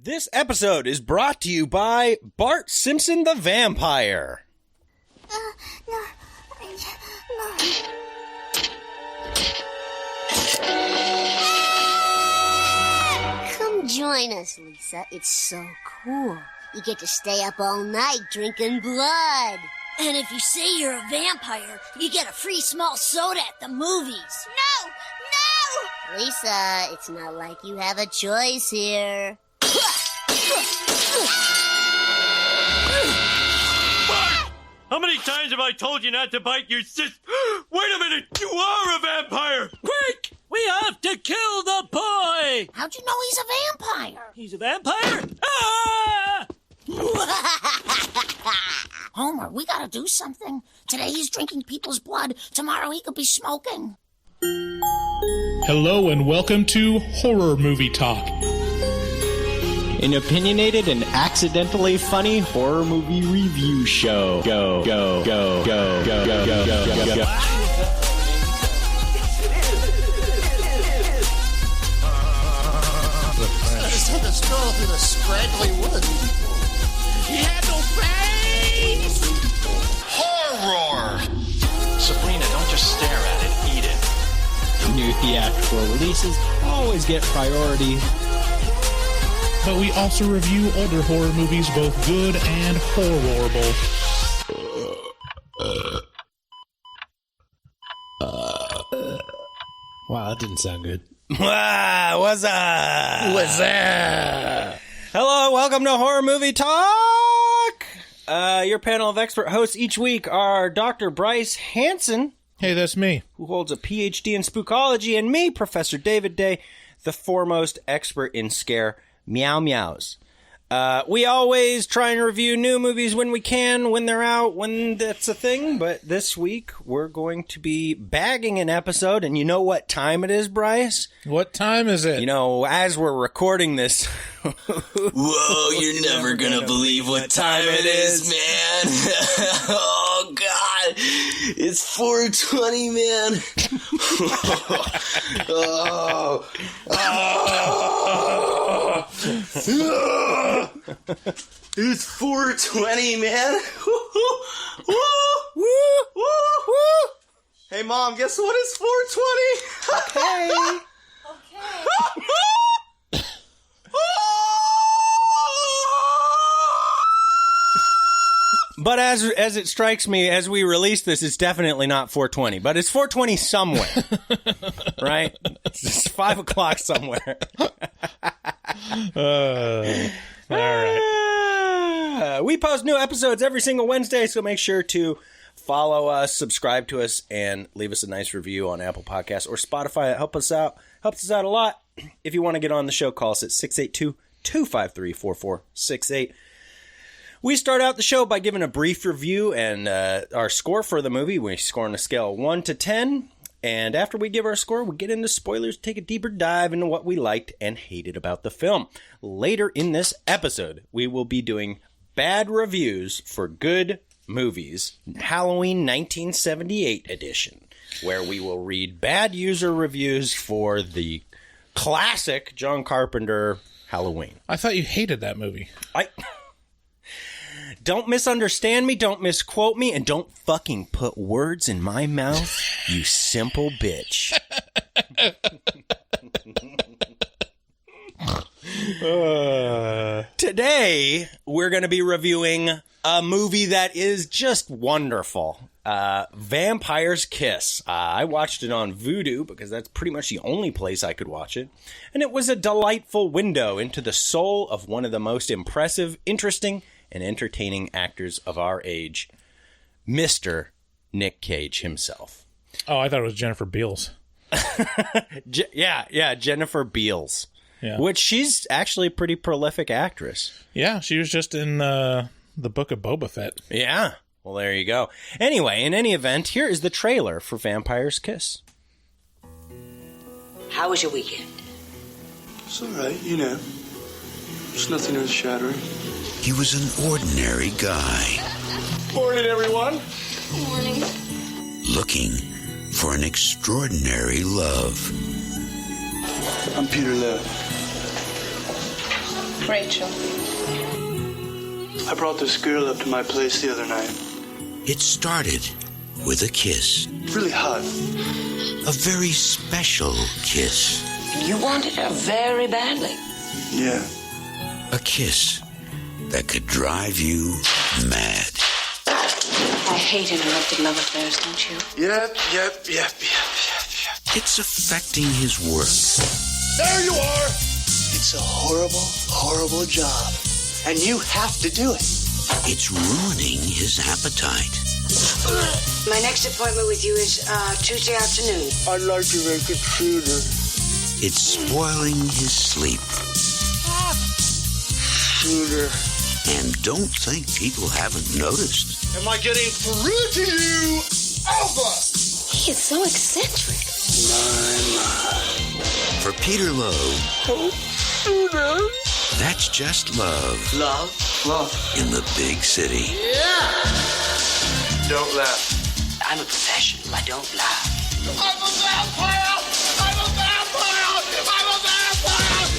This episode is brought to you by Bart Simpson the Vampire. No. Come join us, Lisa. It's so cool. You get to stay up all night drinking blood. And if you say you're a vampire, you get a free small soda at the movies. No! Lisa, it's not like you have a choice here. Bart! How many times have I told you not to bite your sis? Wait a minute! You are a vampire! Quick! We have to kill the boy! How'd you know he's a vampire? He's a vampire? Ah! Homer, we gotta do something. Today he's drinking people's blood. Tomorrow he could be smoking. Hello and welcome to Horror Movie Talk. An opinionated and accidentally funny horror movie review show. Go. Just had to stroll through the scraggly woods. He had no face! Horror! Sabrina, don't just stare at it, eat it. New theatrical releases always get priority. But we also review older horror movies, both good and horrible. Wow, that didn't sound good. What's up? Hello, welcome to Horror Movie Talk. Your panel of expert hosts each week are Dr. Bryce Hansen, Hey, that's me. who holds a PhD in spookology, and me, Professor David Day, the foremost expert in scare meow meows. We always try and review new movies when we can, when they're out, when that's a thing. But this week, we're going to be bagging an episode. And you know what time it is, Bryce? What time is it? You know, as we're recording this... Whoa, you're never gonna believe what time it is, man. Oh, God. It's 4:20, man. It's 4:20, man. Hey, Mom, guess what? It's 4:20. Hey. But as it strikes me, as we release this, it's definitely not 4:20, but it's 4:20 somewhere, right? It's 5 o'clock somewhere. All right. We post new episodes every single Wednesday, so make sure to follow us, subscribe to us, and leave us a nice review on Apple Podcasts or Spotify. It helps us out a lot. If you want to get on the show, call us at 682-253-4468. We start out the show by giving a brief review and our score for the movie. We score on a scale of 1 to 10. And after we give our score, we get into spoilers, take a deeper dive into what we liked and hated about the film. Later in this episode, we will be doing bad reviews for good movies, Halloween 1978 edition, where we will read bad user reviews for the classic John Carpenter Halloween. I thought you hated that movie. Don't misunderstand me, don't misquote me, and don't fucking put words in my mouth, you simple bitch. Today, we're going to be reviewing a movie that is just wonderful. Vampire's Kiss. I watched it on Vudu because that's pretty much the only place I could watch it. And it was a delightful window into the soul of one of the most impressive, interesting, and entertaining actors of our age, Mr. Nick Cage himself. Oh, I thought it was Jennifer Beals. Yeah, Jennifer Beals. Yeah. Which she's actually a pretty prolific actress. Yeah, she was just in the Book of Boba Fett. Yeah. Well, there you go. Anyway, in any event, here is the trailer for Vampire's Kiss. How was your weekend? It's all right, you know. It's nothing earth-shattering. He was an ordinary guy. Morning, everyone. Morning. Looking for an extraordinary love. I'm Peter Love. Rachel. I brought this girl up to my place the other night. It started with a kiss. Really hot. A very special kiss. You wanted her very badly. Yeah. A kiss that could drive you mad. I hate interrupted love affairs, don't you? Yep. It's affecting his work. There you are. It's a horrible, horrible job. And you have to do it. It's ruining his appetite. My next appointment with you is Tuesday afternoon. I'd like to make it sooner. It's spoiling his sleep. Sooner. And don't think people haven't noticed. Am I getting through to you, Alva? He is so eccentric. My. For Peter Lowe, Oh, sooner. that's just love. Love? Love. In the big city. Yeah! Don't laugh. I'm a professional. I don't lie. I'm a vampire! I'm a vampire! I'm a vampire!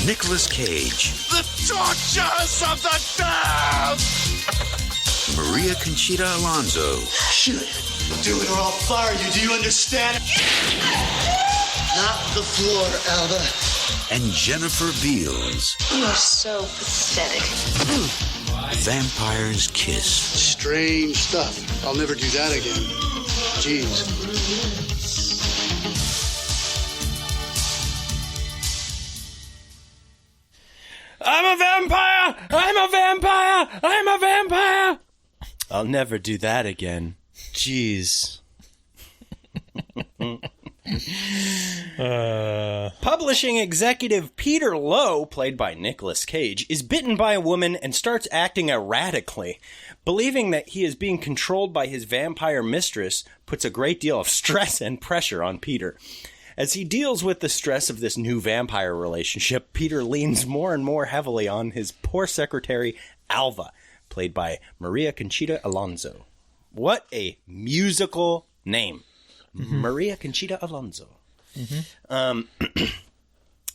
Nicolas Cage. The torturers of the damned! Maria Conchita Alonso. Shoot. Do it or I'll fire you. Do you understand? Not the floor, Alva. And Jennifer Beals. You're so pathetic. Vampire's Kiss. Strange stuff. I'll never do that again. Jeez. I'm a vampire! I'm a vampire! I'm a vampire! I'll never do that again. Jeez. Publishing executive Peter Lowe, played by Nicolas Cage, is bitten by a woman and starts acting erratically. Believing that he is being controlled by his vampire mistress puts a great deal of stress and pressure on Peter. As he deals with the stress of this new vampire relationship, Peter leans more and more heavily on his poor secretary, Alva, played by Maria Conchita Alonso. What a musical name. Mm-hmm. Maria Conchita Alonso. Mm-hmm.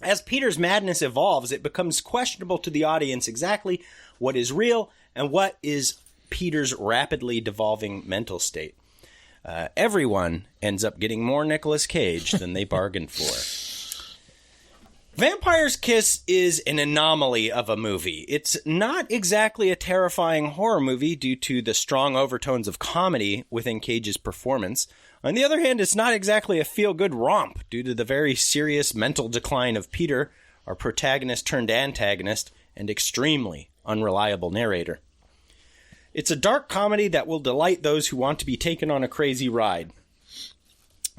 As Peter's madness evolves, it becomes questionable to the audience exactly what is real and what is Peter's rapidly devolving mental state. Everyone ends up getting more Nicolas Cage than they bargained for. Vampire's Kiss is an anomaly of a movie. It's not exactly a terrifying horror movie due to the strong overtones of comedy within Cage's performance. On the other hand, it's not exactly a feel-good romp due to the very serious mental decline of Peter, our protagonist turned antagonist, and extremely unreliable narrator. It's a dark comedy that will delight those who want to be taken on a crazy ride.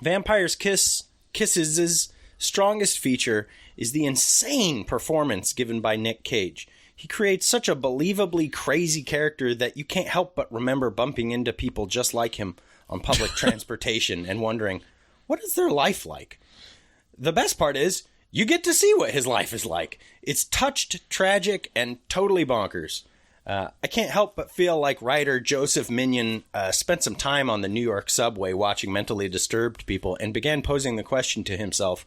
Vampire's Kiss's strongest feature is the insane performance given by Nick Cage. He creates such a believably crazy character that you can't help but remember bumping into people just like him on public transportation and wondering, what is their life like? The best part is, you get to see what his life is like. It's touched, tragic, and totally bonkers. I can't help but feel like writer Joseph Minion spent some time on the New York subway watching mentally disturbed people and began posing the question to himself,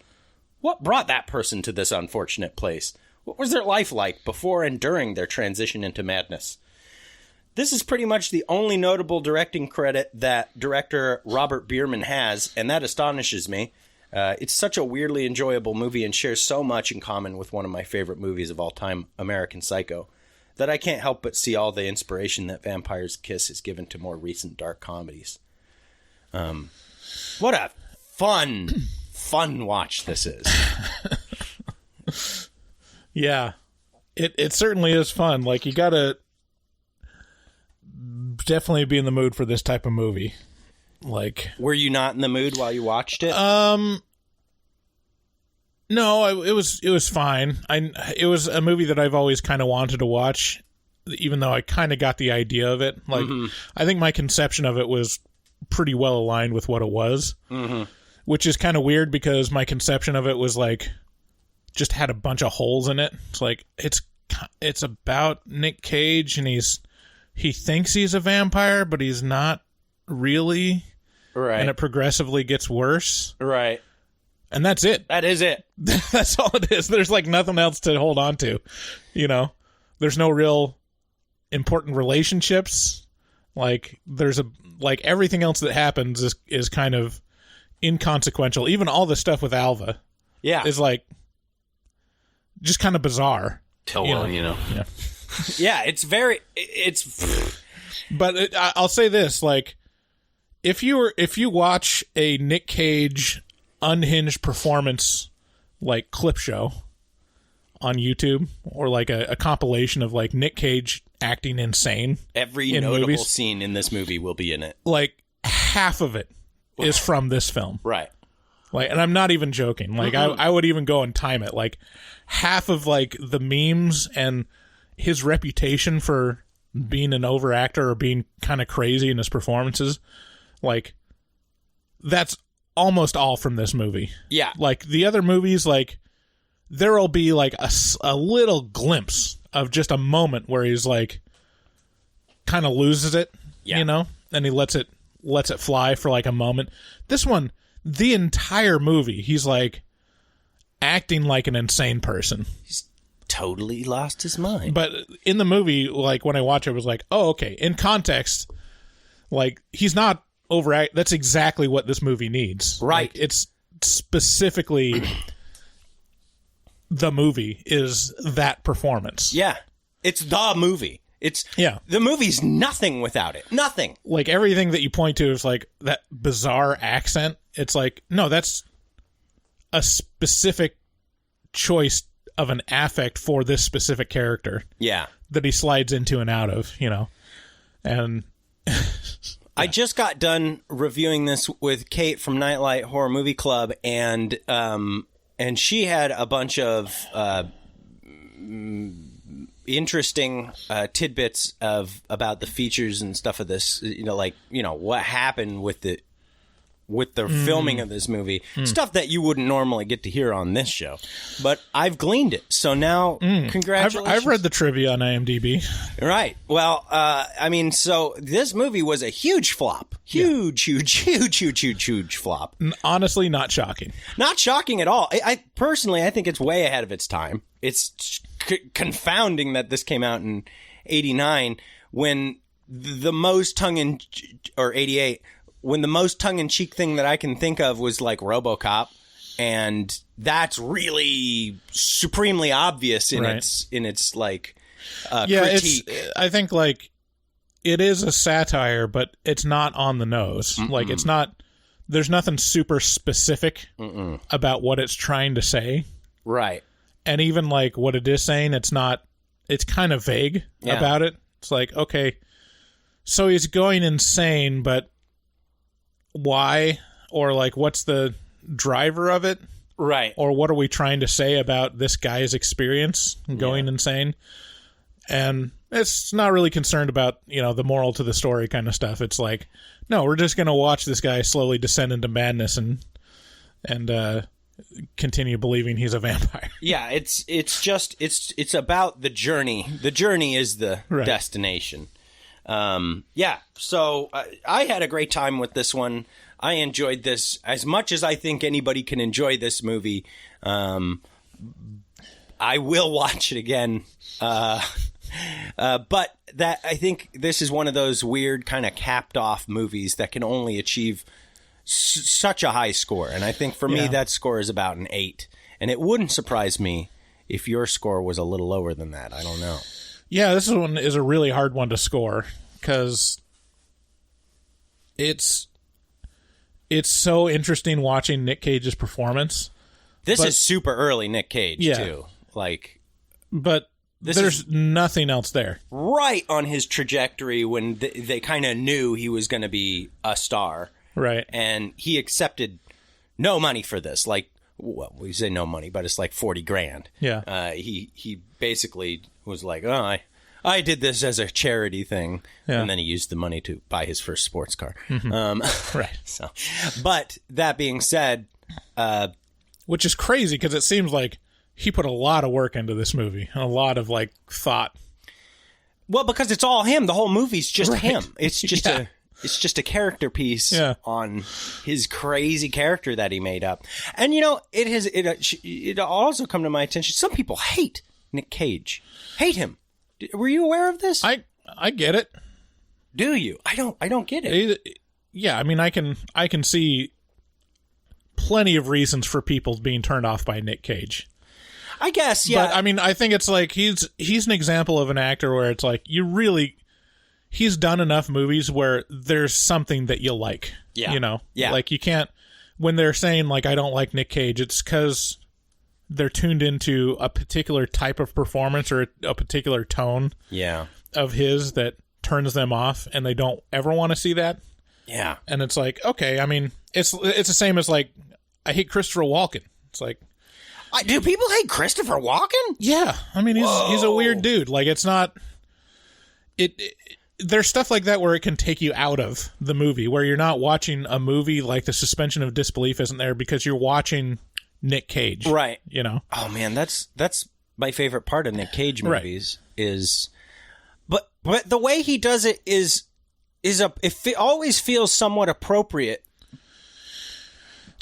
what brought that person to this unfortunate place? What was their life like before and during their transition into madness? This is pretty much the only notable directing credit that director Robert Bierman has, and that astonishes me. It's such a weirdly enjoyable movie and shares so much in common with one of my favorite movies of all time, American Psycho, that I can't help but see all the inspiration that Vampire's Kiss has given to more recent dark comedies. What a fun watch this is. Yeah, it certainly is fun. Like, you gotta definitely be in the mood for this type of movie. Like, were you not in the mood while you watched it? No, it was fine. It was a movie that I've always kind of wanted to watch, even though I kind of got the idea of it. Like, I think my conception of it was pretty well aligned with what it was, which is kind of weird because my conception of it was like just had a bunch of holes in it. It's like it's about Nick Cage and he thinks he's a vampire, but he's not really. Right. And it progressively gets worse. Right. And that's it. That is it. That's all it is. There's like nothing else to hold on to. You know, there's no real important relationships. Like there's everything else that happens is kind of inconsequential. Even all the stuff with Alva, is like just kind of bizarre. Yeah, yeah. But I'll say this: like, if you watch a Nick Cage unhinged performance like clip show on YouTube, or like a compilation of like Nick Cage acting insane, every notable scene in this movie will be in it. Like half of it is from this film, right? Like, and I'm not even joking. Like, I would even go and time it. Like, half of like the memes and his reputation for being an overactor or being kind of crazy in his performances, like, that's almost all from this movie. Yeah. Like, the other movies, like, there'll be like a little glimpse of just a moment where he's like, kind of loses it, you know, and he lets it fly for like a moment. This one, the entire movie, he's like acting like an insane person. He's totally lost his mind. But in the movie, like when I watch it, I was like, oh, okay. In context, like he's not overact. That's exactly what this movie needs. Right. Like, it's specifically the movie is that performance. Yeah. It's the movie. The movie's nothing without it. Nothing. Like everything that you point to is like that bizarre accent. It's like, no, that's a specific choice of an affect for this specific character. Yeah. That he slides into and out of, you know. And I just got done reviewing this with Kate from Nightlight Horror Movie Club, and she had a bunch of interesting tidbits about the features and stuff of this, what happened with the filming of this movie, stuff that you wouldn't normally get to hear on this show, but I've gleaned it. So now, congratulations. I've read the trivia on IMDb. Right. Well, so this movie was a huge flop. Huge flop. Honestly, not shocking. Not shocking at all. I personally think it's way ahead of its time. It's confounding that this came out in 89 when the most or 88, when the most tongue-in-cheek thing that I can think of was like RoboCop, and that's really supremely obvious in its like critique. I think like it is a satire, but it's not on the nose. Like it's not. There's nothing super specific about what it's trying to say. Right. And even like what it is saying, it's not. It's kind of vague about it. It's like, okay, so he's going insane, but why? Or like, what's the driver of it? Right. Or what are we trying to say about this guy's experience going insane? And it's not really concerned about, the moral to the story kind of stuff. It's like, no, we're just going to watch this guy slowly descend into madness and continue believing he's a vampire. Yeah, it's about the journey. The journey is the destination. So I had a great time with this one. I enjoyed this as much as I think anybody can enjoy this movie. I will watch it again. But I think this is one of those weird kind of capped off movies that can only achieve such a high score. And I think for me, that score is about an 8. And it wouldn't surprise me if your score was a little lower than that. I don't know. Yeah, this one is a really hard one to score because it's so interesting watching Nick Cage's performance. This is super early Nick Cage, too. But there's nothing else there. Right on his trajectory when they kind of knew he was going to be a star. Right. And he accepted no money for this. Like, well, we say no money, but it's like $40,000. Yeah. He basically was like, oh, I did this as a charity thing. Yeah. And then he used the money to buy his first sports car. Right. So, but that being said, which is crazy because it seems like he put a lot of work into this movie and a lot of like thought. Well, because it's all him. The whole movie's just him. It's just It's just a character piece on his crazy character that he made up. And, it also come to my attention. Some people hate Nick Cage. Hate him. Were you aware of this? I get it. Do you? I don't get it. Yeah, I mean, I can see plenty of reasons for people being turned off by Nick Cage. I guess, yeah. But I mean, I think it's like he's an example of an actor where it's like he's done enough movies where there's something that you like. Yeah. You know? Yeah. Like you can't, when they're saying like I don't like Nick Cage, it's because they're tuned into a particular type of performance or a particular tone of his that turns them off, and they don't ever want to see that. Yeah. And it's like, okay, I mean, it's the same as like I hate Christopher Walken. It's like, do people hate Christopher Walken? Yeah, I mean he's a weird dude. Like it's not there's stuff like that where it can take you out of the movie, where you're not watching a movie, like the suspension of disbelief isn't there because you're watching Nick Cage, right? You know. Oh man, that's my favorite part of Nick Cage movies is, but the way he does it is it always feels somewhat appropriate.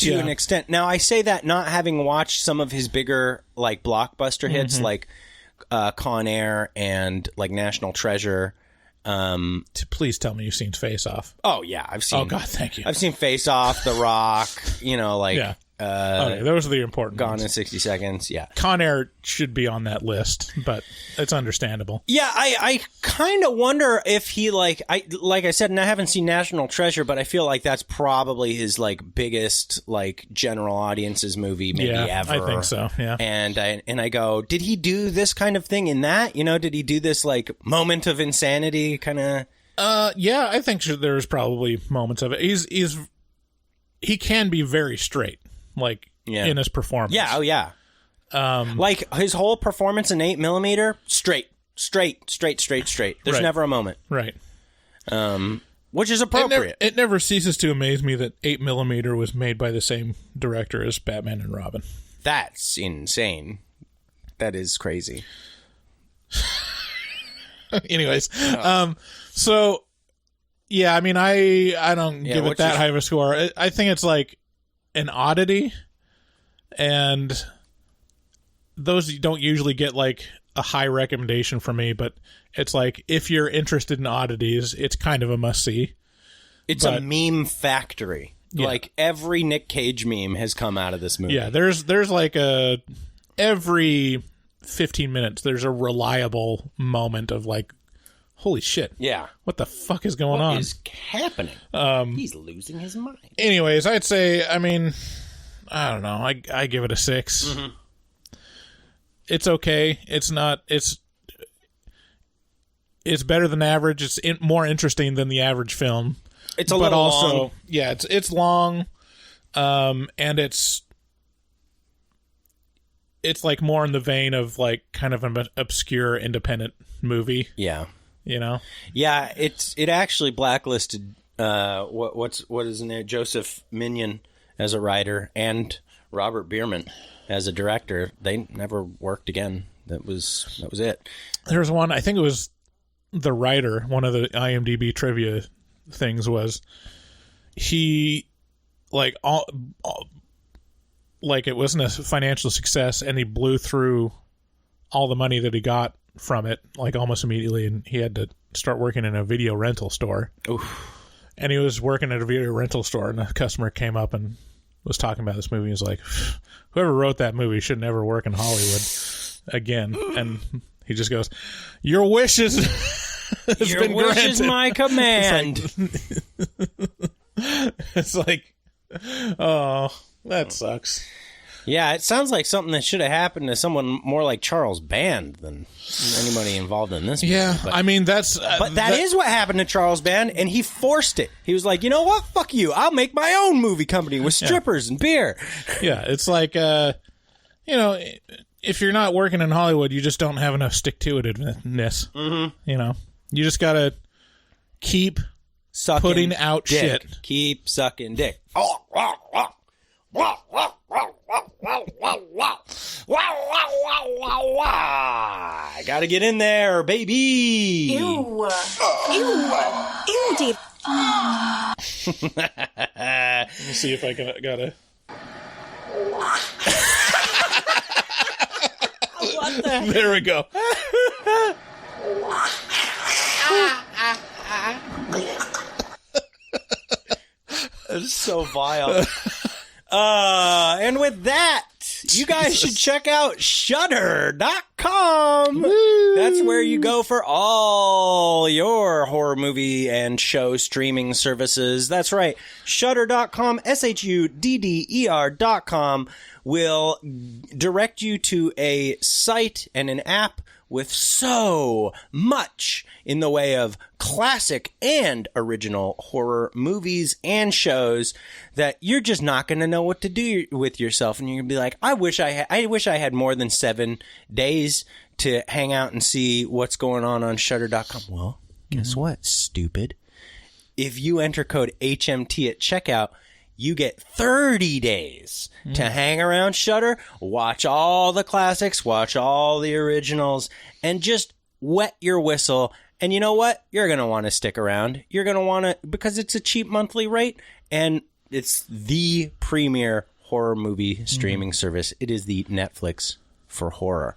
To an extent. Now, I say that not having watched some of his bigger, like, blockbuster hits, like Con Air and, like, National Treasure. Please tell me you've seen Face Off. Oh, yeah. I've seen... Oh, God, thank you. I've seen Face Off, The Rock, like... Yeah. Okay, those are the important Gone ones. in 60 Seconds, yeah. Con Air should be on that list, but it's understandable. Yeah, I kind of wonder if he, like I said, and I haven't seen National Treasure, but I feel like that's probably his, like, biggest, like, general audiences movie maybe ever. I think so, yeah. And I go, did he do this kind of thing in that? Did he do this, like, moment of insanity kind of... Yeah, I think there's probably moments of it. He can be very straight. Like, in his performance. Yeah, oh, yeah. Like, his whole performance in 8mm, straight. There's never a moment. Right. Which is appropriate. It never ceases to amaze me that 8mm was made by the same director as Batman and Robin. That's insane. That is crazy. Anyways, so, yeah, I mean, I don't give it that high of a score. I think it's like an oddity, and those don't usually get like a high recommendation from me, but it's like if you're interested in oddities, it's kind of a must-see. It's a meme factory. Yeah. Like every Nick Cage meme has come out of this movie. Yeah, there's like every 15 minutes there's a reliable moment of like, holy shit. Yeah. What the fuck is going on? What is happening? He's losing his mind. Anyways, I'd say, I mean, I don't know. I give it a 6. Mm-hmm. It's okay. It's not, it's better than average. It's more interesting than the average film. It's a little long. Yeah, it's long. And it's like more in the vein of like kind of an obscure independent movie. Yeah. Yeah, it actually blacklisted what is in there, Joseph Minion as a writer and Robert Bierman as a director. They never worked again. That was it. There was one, I think it was the writer, one of the IMDb trivia things was he like like it wasn't a financial success, and he blew through all the money that he got from it like almost immediately, and he had to start working in a video rental store. Oof. And he was working at a video rental store, and a customer came up and was talking about this movie. He was like, whoever wrote that movie should never work in Hollywood again. And he just goes, your wish is your been wish granted. is my command. It's like, oh, that sucks. Yeah, it sounds like something that should have happened to someone more like Charles Band than anybody involved in this movie. Yeah, but, I mean, that's... but that is what happened to Charles Band, and he forced it. He was like, you know what? Fuck you. I'll make my own movie company with strippers and beer. Yeah, it's like, if you're not working in Hollywood, you just don't have enough stick-to-itiveness. Mm-hmm. You just gotta keep sucking putting out dick. shit. Keep sucking dick. I gotta get in there, baby. Ew, Dave. Let me see if I got a... What the? There we go. That's so vile. And with that, you guys should check out Shudder.com. That's where you go for all your horror movie and show streaming services. That's right. Shudder.com, SHUDDER.com will direct you to a site and an app with so much in the way of classic and original horror movies and shows that you're just not going to know what to do with yourself. And you're going to be like, I wish I had more than 7 days to hang out and see what's going on Shudder.com. Well, guess what, stupid? If you enter code HMT at checkout, you get 30 days to hang around Shudder, watch all the classics, watch all the originals, and just wet your whistle. And you know what? You're going to want to stick around. You're going to want to, because it's a cheap monthly rate, and it's the premier horror movie streaming service. It is the Netflix for horror.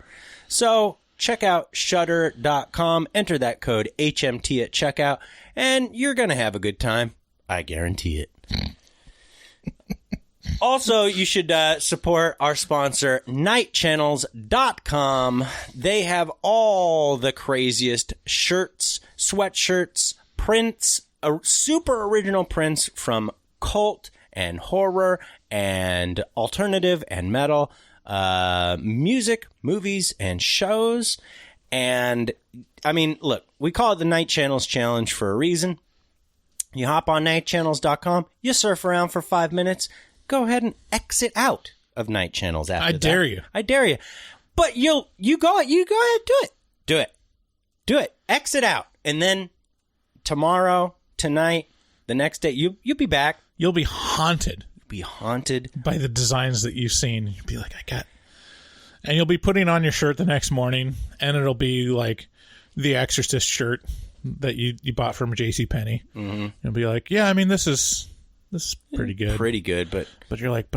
So check out Shudder.com, enter that code HMT at checkout, and you're going to have a good time. I guarantee it. Also, you should support our sponsor, nightchannels.com. They have all the craziest shirts, sweatshirts, prints, super original prints from cult and horror and alternative and metal, music, movies, and shows. And, I mean, look, we call it the Night Channels Challenge for a reason. You hop on nightchannels.com, you surf around for 5 minutes, go ahead and exit out of Night Channels after that. I dare you. But you go ahead, do it. Exit out. And then tomorrow, tonight, the next day, you'll be back. You'll be haunted. By the designs that you've seen. You'll be like, and you'll be putting on your shirt the next morning, and it'll be like the Exorcist shirt that you bought from JCPenney. Mm-hmm. You'll be like, yeah, I mean, this is pretty good. Pretty good, but you're like,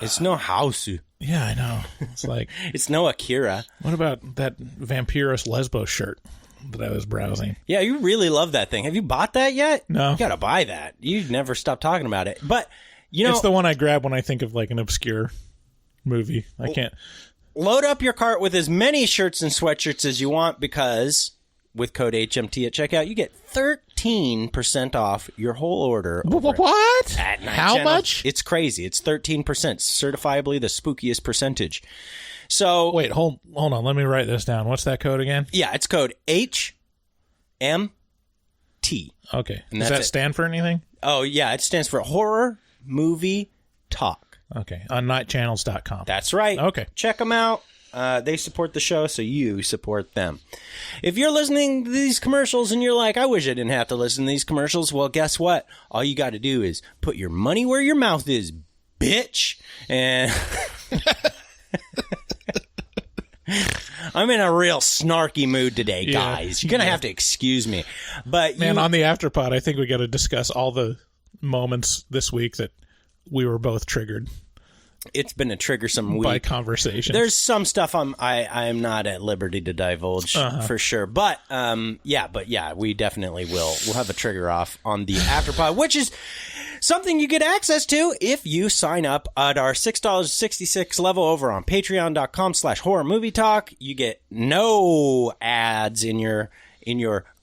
it's no house. Yeah, I know. It's like it's no Akira. What about that Vampirus Lesbos shirt that I was browsing? Yeah, you really love that thing. Have you bought that yet? No. You gotta buy that. You never stop talking about it. But you know, it's the one I grab when I think of like an obscure movie. I can't load up your cart with as many shirts and sweatshirts as you want, because with code HMT at checkout, you get 13% off your whole order. What? How much? It's crazy. It's 13%. Certifiably the spookiest percentage. So wait, hold on. Let me write this down. What's that code again? Yeah, it's code HMT. Okay. Does that stand for anything? Oh, yeah. It stands for Horror Movie Talk. Okay. On nightchannels.com. That's right. Okay. Check them out. They support the show, so you support them. If you're listening to these commercials and you're like, I wish I didn't have to listen to these commercials, well, guess what? All you got to do is put your money where your mouth is, bitch. And I'm in a real snarky mood today, guys. You're going to have to excuse me. But man, on the Afterpod, I think we got to discuss all the moments this week that we were both triggered. It's been a triggersome week. By conversation. There's some stuff I'm not at liberty to divulge for sure. But we definitely will. We'll have a trigger off on the Afterpod, which is something you get access to if you sign up at our $6.66 level over on patreon.com/horror movie talk. You get no ads in your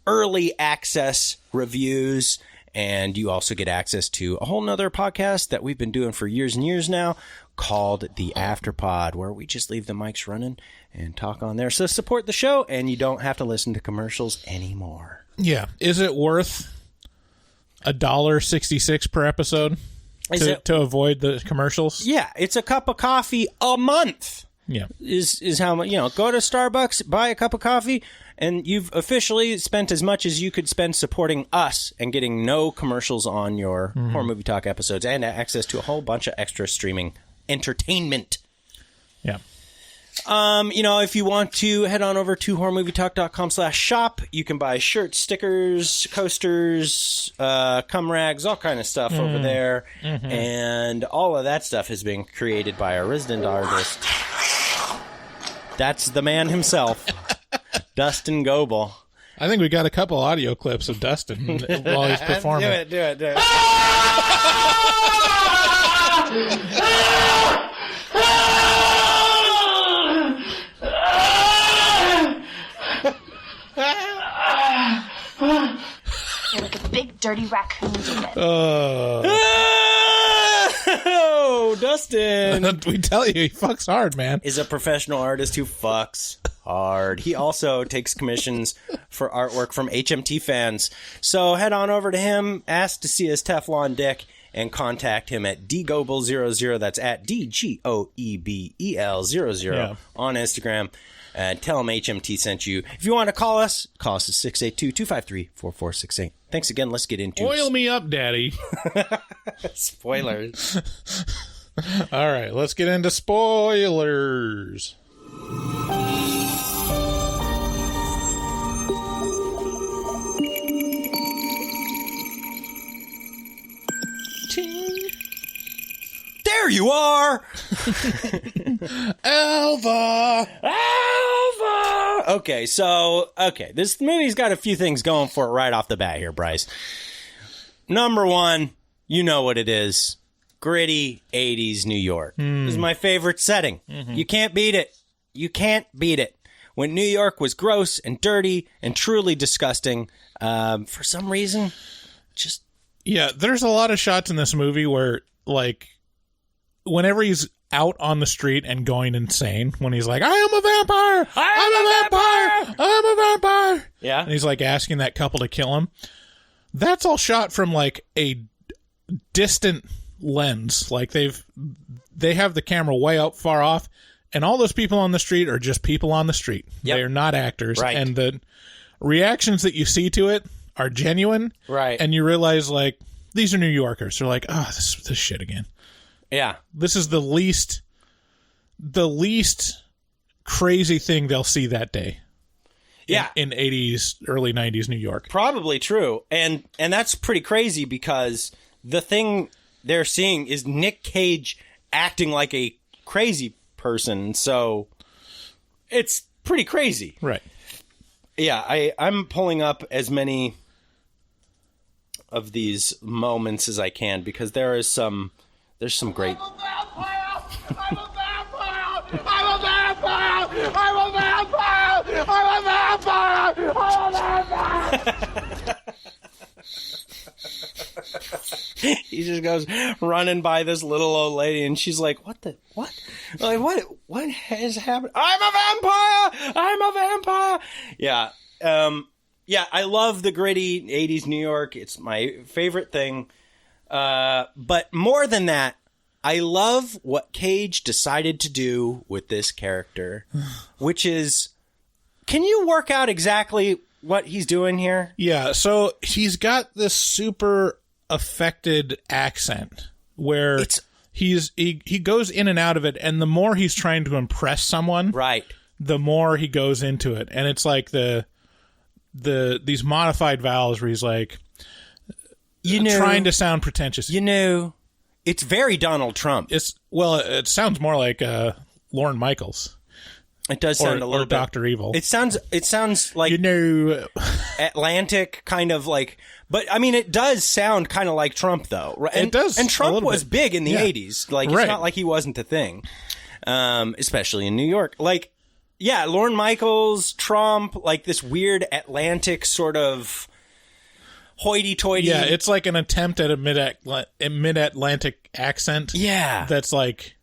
early access reviews. And you also get access to a whole nother podcast that we've been doing for years and years now called The Afterpod, where we just leave the mics running and talk on there. So support the show, and you don't have to listen to commercials anymore. Yeah. Is it worth $1.66 per episode to avoid the commercials? Yeah. It's a cup of coffee a month. Yeah. Is how much, go to Starbucks, buy a cup of coffee, and you've officially spent as much as you could spend supporting us and getting no commercials on your Horror Movie Talk episodes and access to a whole bunch of extra streaming entertainment. Yeah. If you want to head on over to horrormovietalk.com/shop, you can buy shirts, stickers, coasters, cum rags, all kind of stuff over there. Mm-hmm. And all of that stuff has been created by our resident artist. That's the man himself, Dustin Goebel. I think we got a couple audio clips of Dustin while he's performing. Do it. With the big dirty raccoons in it. Oh, Dustin. We tell you, he fucks hard, man. Is a professional artist who fucks hard. He also takes commissions for artwork from HMT fans. So head on over to him, ask to see his Teflon dick, and contact him at dgoebel00. That's at DGOEBEL00 on Instagram. And tell him HMT sent you. If you want to call us at 682-253-4468. Thanks again. Let's get into Oil me up, Daddy. Spoilers. All right, let's get into spoilers. There you are! Alva! Okay, this movie's got a few things going for it right off the bat here, Bryce. Number one, you know what it is. Gritty 80s New York. This is my favorite setting. Mm-hmm. You can't beat it. You can't beat it. When New York was gross and dirty and truly disgusting, for some reason, just... Yeah, there's a lot of shots in this movie where, like, whenever he's out on the street and going insane, when he's like, I am a vampire! I'm a vampire! Yeah. And he's, like, asking that couple to kill him. That's all shot from, like, a distant lens. Like, they have the camera way up far off, and all those people on the street are just people on the street. Yep. They're not actors. Right. And the reactions that you see to it are genuine. Right. And you realize, like, these are New Yorkers. They're like, oh, this shit again. Yeah. This is the least crazy thing they'll see that day. Yeah. In 80s, early 90s New York. Probably true. And that's pretty crazy because the thing they're seeing is Nick Cage acting like a crazy person. So it's pretty crazy. Right. Yeah, I'm pulling up as many of these moments as I can because there's some great... I'm a vampire! He just goes running by this little old lady, and she's like, what? Like, what has happened? I'm a vampire! Yeah. Yeah, I love the gritty 80s New York. It's my favorite thing. But more than that, I love what Cage decided to do with this character, which is, can you work out exactly what he's doing here? Yeah, so he's got this super affected accent where he goes in and out of it, and the more he's trying to impress someone, right, the more he goes into it. And it's like these modified vowels where he's like, trying to sound pretentious. It's very Donald Trump. It sounds more like Lorne Michaels. It does sound a little bit Dr. Evil. It sounds like Atlantic kind of like, but I mean it does sound kind of like Trump though. Right? It does. And Trump was big in the 80s. Like it's not like he wasn't a thing. Especially in New York. Like yeah, Lorne Michaels, Trump, like this weird Atlantic sort of hoity-toity. Yeah, it's like an attempt at a mid-Atlantic accent. Yeah. That's like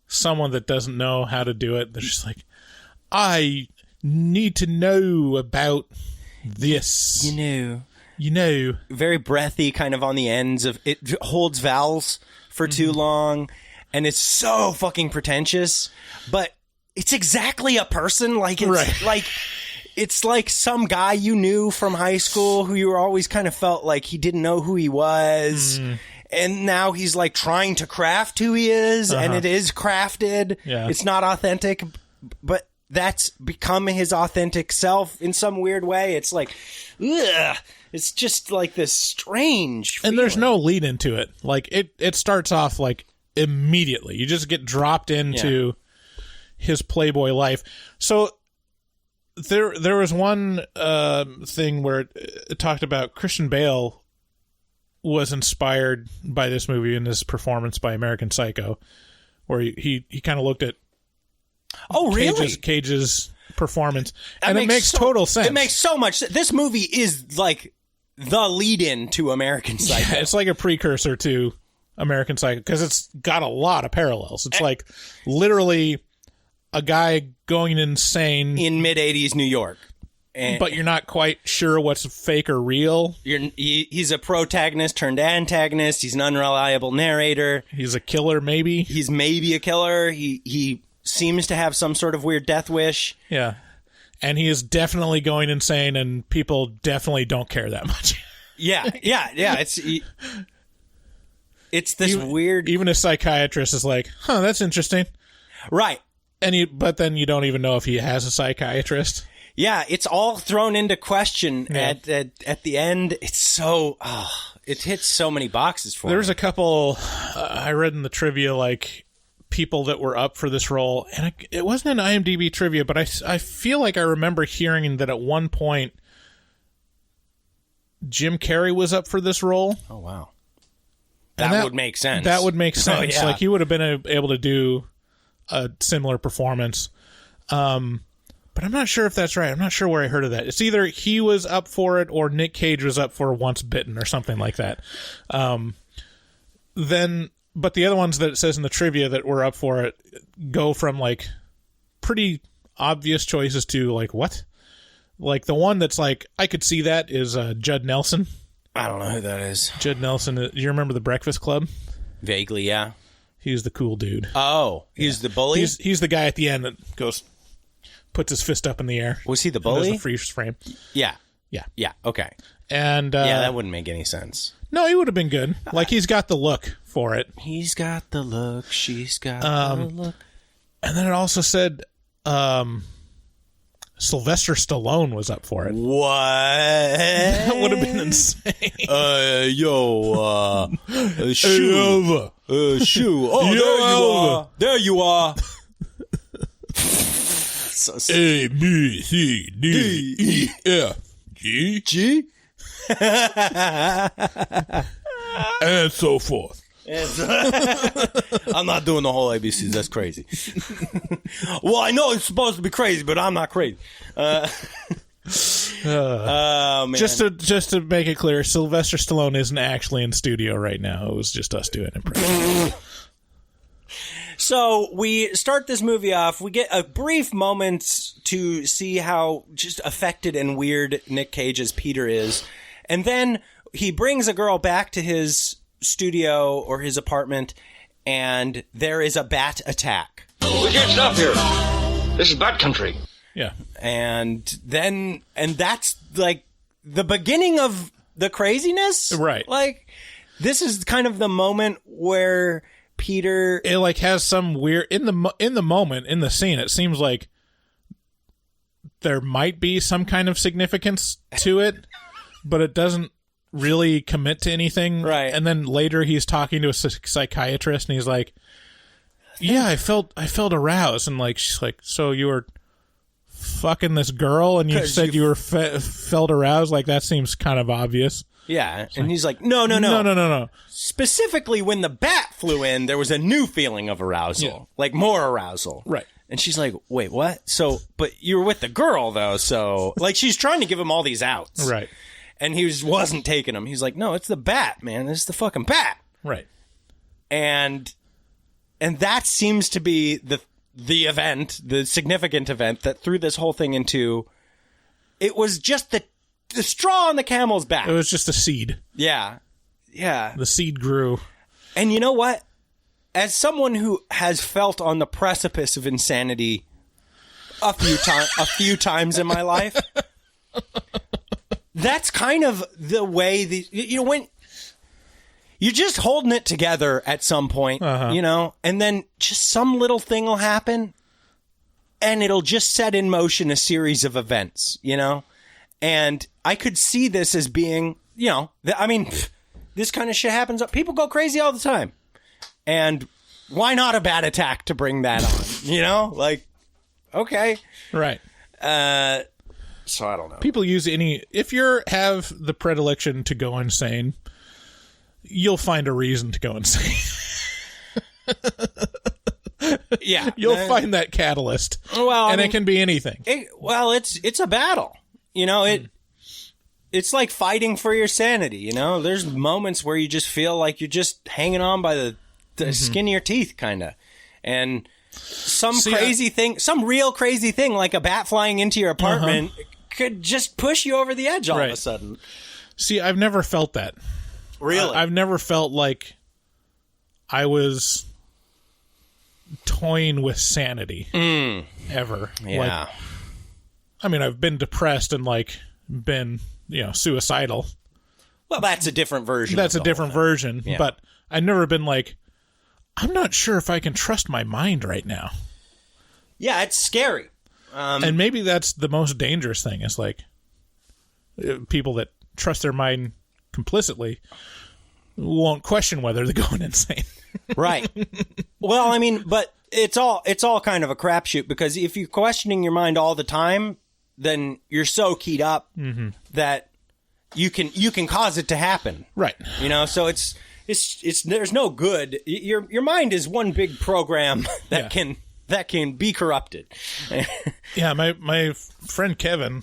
someone that doesn't know how to do it. They're just like, I need to know about this. You know. Very breathy, kind of on the ends of it. Holds vowels for too long. And it's so fucking pretentious. But it's exactly a person. Like, it's like... It's like some guy you knew from high school who you always kind of felt like he didn't know who he was. And now he's like trying to craft who he is, and it is crafted. Yeah. It's not authentic, but that's become his authentic self in some weird way. It's like, ugh. It's just like this strange feeling. And there's no lead into it. Like, it starts off, like, immediately. You just get dropped into his Playboy life. So there was one thing where it talked about Christian Bale was inspired by this movie and this performance by American Psycho, where he kind of looked at Cage's performance, and it makes total sense. It makes so much sense. This movie is like the lead-in to American Psycho. Yeah, it's like a precursor to American Psycho because it's got a lot of parallels. It's like literally a guy going insane in mid-'80s New York. But you're not quite sure what's fake or real. He's a protagonist turned antagonist. He's an unreliable narrator. He's a killer, maybe. He's maybe a killer. He seems to have some sort of weird death wish. Yeah. And he is definitely going insane, and people definitely don't care that much. Yeah. It's this weird... Even a psychiatrist is like, huh, that's interesting. Right. But then you don't even know if he has a psychiatrist. Yeah, it's all thrown into question at the end. It's so... it hits so many boxes for me. There's a couple... I read in the trivia, like, people that were up for this role. And it wasn't an IMDb trivia, but I feel like I remember hearing that at one point Jim Carrey was up for this role. Oh, wow. That would make sense. That would make sense. Oh, yeah. Like, he would have been able to do a similar performance. But I'm not sure if that's right. I'm not sure where I heard of that. It's either he was up for it or Nick Cage was up for Once Bitten or something like that. But the other ones that it says in the trivia that were up for it go from, like, pretty obvious choices to, like, what? Like, the one that's like, I could see that is Judd Nelson. I don't know who that is. Judd Nelson. Do you remember The Breakfast Club? Vaguely, yeah. He's the cool dude. Oh, he's the bully? He's the guy at the end that puts his fist up in the air. Was he the bully? There's a freeze frame. Yeah. Yeah. Yeah, okay. And that wouldn't make any sense. No, he would have been good. Like, he's got the look for it. He's got the look. She's got the look. And then it also said Sylvester Stallone was up for it. What? That would have been insane. Shoe. Shoe. Oh, there you are. A, B, C, D, E, F, G? And so forth. I'm not doing the whole ABCs. That's crazy. Well, I know it's supposed to be crazy, but I'm not crazy. Man. Just to make it clear, Sylvester Stallone isn't actually in studio right now. It was just us doing impressions. So we start this movie off. We get a brief moment to see how just affected and weird Nick Cage's Peter is. And then he brings a girl back to his studio or his apartment, and there is a bat attack. We can't stop here. This is bat country. Yeah. And that's like the beginning of the craziness. Right. Like, this is kind of the moment where Peter, it like has some weird in the moment in the scene. It seems like there might be some kind of significance to it, but it doesn't really commit to anything. Right. And then later he's talking to a psychiatrist, and he's like, "Yeah, I felt aroused." And like, she's like, "So you were fucking this girl, and you said you were felt aroused?" Like, that seems kind of obvious. Yeah, and he's like, no. Specifically, when the bat flew in, there was a new feeling of arousal, like more arousal. Right. And she's like, wait, what? So, but you were with the girl, though, so... Like, she's trying to give him all these outs. Right. And he wasn't taking them. He's like, no, it's the bat, man. It's the fucking bat. Right. And that seems to be the event, the significant event that threw this whole thing into... It was just the straw on the camel's back. It was just a seed. Yeah. Yeah. The seed grew. And you know what? As someone who has felt on the precipice of insanity a few times in my life, that's kind of the way when you're just holding it together at some point, and then just some little thing will happen and it'll just set in motion a series of events, you know? And I could see this as being, you know, I mean, this kind of shit happens. People go crazy all the time. And why not a bat attack to bring that on? You know? Like, okay. Right. So I don't know. People use if you have the predilection to go insane, you'll find a reason to go insane. Yeah. You'll find that catalyst. Well, and it can be anything. It's a battle. You know, it's like fighting for your sanity, you know? There's moments where you just feel like you're just hanging on by the skin of your teeth, kind of. And some real crazy thing, like a bat flying into your apartment, could just push you over the edge all of a sudden. See, I've never felt that. Really? I've never felt like I was toying with sanity. Ever. Yeah. Like, I mean, I've been depressed and, like, been, you know, suicidal. Well, that's a different version. That's a different version. Yeah. But I've never been like, I'm not sure if I can trust my mind right now. Yeah, it's scary. And maybe that's the most dangerous thing. Is like people that trust their mind complicitly won't question whether they're going insane. Right. Well, I mean, but it's all kind of a crapshoot, because if you're questioning your mind all the time, then you're so keyed up that you can cause it to happen. Right. You know, so it's there's no good. Your mind is one big program that can be corrupted. Yeah, my friend Kevin,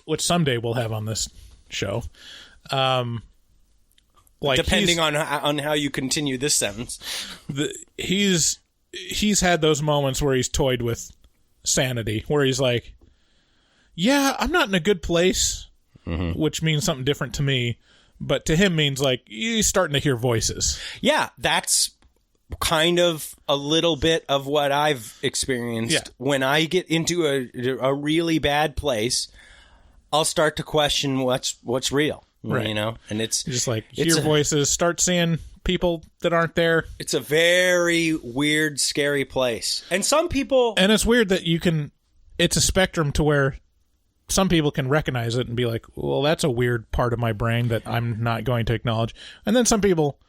which someday we'll have on this show. Like, depending on how you continue this sentence, he's had those moments where he's toyed with sanity, where he's like, yeah, I'm not in a good place, which means something different to me, but to him means like he's starting to hear voices. Yeah, that's kind of a little bit of what I've experienced. Yeah. When I get into a really bad place, I'll start to question what's real. Right. You know, and it's just like hear voices, start seeing people that aren't there. It's a very weird, scary place. And some people... And it's weird that it's a spectrum to where some people can recognize it and be like, well, that's a weird part of my brain that I'm not going to acknowledge. And then some people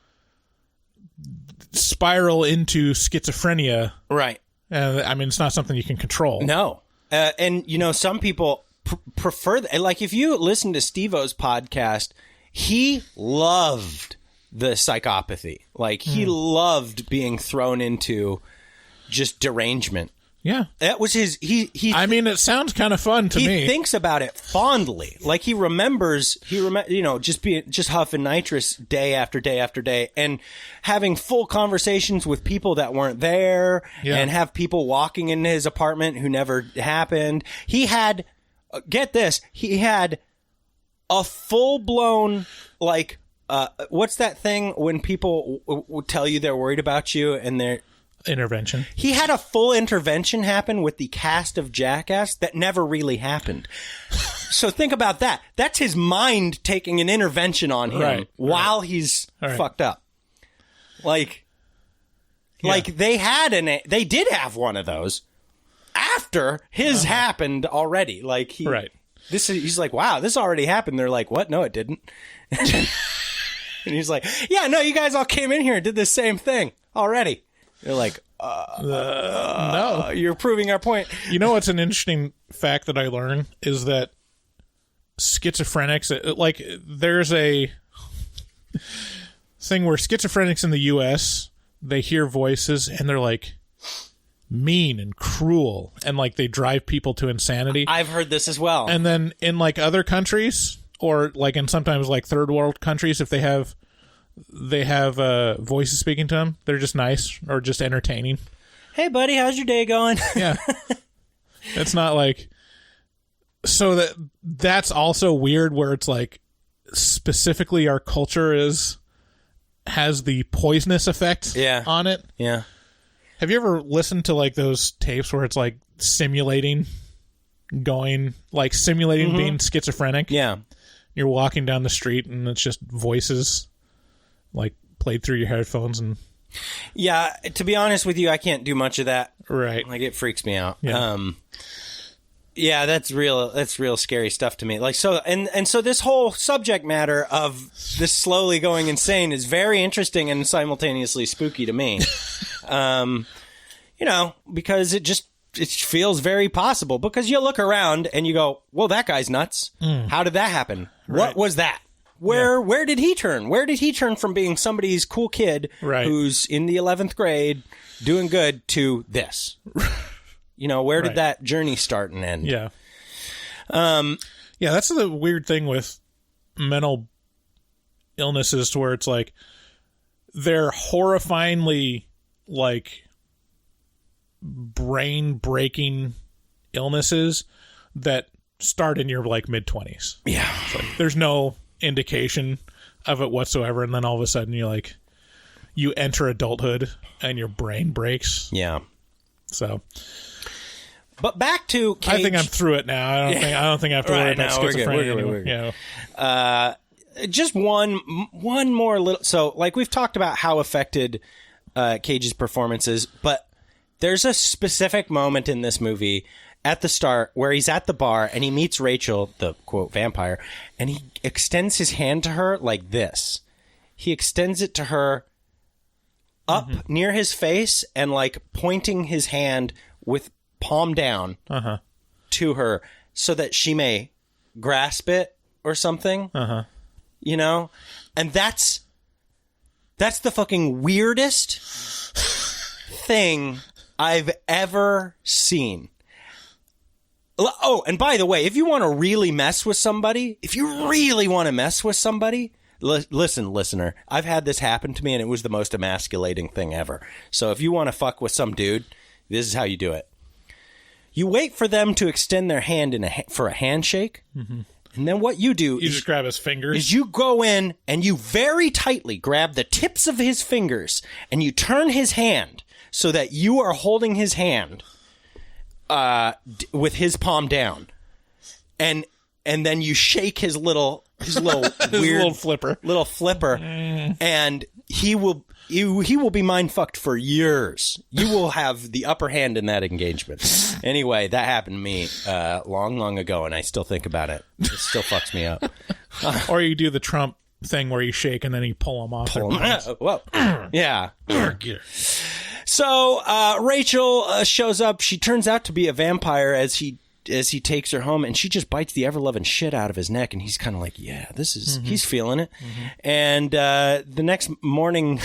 spiral into schizophrenia. Right. I mean, it's not something you can control. No. And, you know, some people... prefer that. Like, if you listen to Steve-O's podcast, he loved the psychopathy. Like, he loved being thrown into just derangement. Yeah. That was his... I mean, it sounds kind of fun to me. He thinks about it fondly. Like, he remembers, you know, just huffing nitrous day after day after day, and having full conversations with people that weren't there, and have people walking into his apartment who never happened. He had... Get this, he had a full-blown, like, what's that thing when people would tell you they're worried about you and they're... Intervention. He had a full intervention happen with the cast of Jackass that never really happened. So think about that. That's his mind taking an intervention on him while he's fucked up. Like they did have one of those. After his happened already, like he's like, wow, this already happened. They're like, what? No, it didn't. And he's like, yeah, no, you guys all came in here and did the same thing already. They're like, no, you're proving our point. You know what's an interesting fact that I learned is that schizophrenics, like, there's a thing where schizophrenics in the U.S., they hear voices and they're like mean and cruel, and like they drive people to insanity. I've heard this as well. And then in like other countries, or like in sometimes like third world countries, if they have voices speaking to them, they're just nice or just entertaining. Hey buddy, how's your day going? Yeah. It's not like, so that's also weird, where it's like specifically our culture has the poisonous effect on it. Yeah. Have you ever listened to like those tapes where it's like simulating being schizophrenic? Yeah. You're walking down the street and it's just voices like played through your headphones, and Yeah, to be honest with you, I can't do much of that. Right. Like, it freaks me out. Yeah. Yeah, that's real scary stuff to me. Like, so, and so this whole subject matter of this slowly going insane is very interesting and simultaneously spooky to me. Because it feels very possible, because you look around and you go, well, that guy's nuts. How did that happen? Right. What was that? Where did he turn? Where did he turn from being somebody's cool kid who's in the 11th grade doing good to this? Where did that journey start and end? Yeah. That's the weird thing with mental illnesses, to where it's like they're horrifyingly like brain-breaking illnesses that start in your like mid-20s. Yeah. It's like, there's no indication of it whatsoever, and then all of a sudden you enter adulthood and your brain breaks. Yeah. So, but back to Cage. I think I'm through it now. I don't think I have to worry about schizophrenia anymore. Just one more little. So, like, we've talked about how affected Cage's performance is, but there's a specific moment in this movie at the start where he's at the bar and he meets Rachel, the quote vampire, and he extends his hand to her like this. He extends it to her up near his face and like pointing his hand with palm down to her so that she may grasp it or something. And that's the fucking weirdest thing I've ever seen. Oh, and by the way, if you want to really mess with somebody, listen, listener, I've had this happen to me and it was the most emasculating thing ever. So if you want to fuck with some dude, this is how you do it. You wait for them to extend their hand for a handshake. And then what you do is just grab his fingers. Is you go in and you very tightly grab the tips of his fingers and you turn his hand so that you are holding his hand with his palm down, and then you shake his little weird little flipper, and he will be mind fucked for years. You will have the upper hand in that engagement. Anyway, that happened to me long ago, and I still think about it. It still fucks me up. Or you do the Trump thing where you shake and then you pull them off. Well, yeah. So Rachel shows up. She turns out to be a vampire as he takes her home, and she just bites the ever-loving shit out of his neck, and he's kind of like, yeah, this is he's feeling it. And the next morning...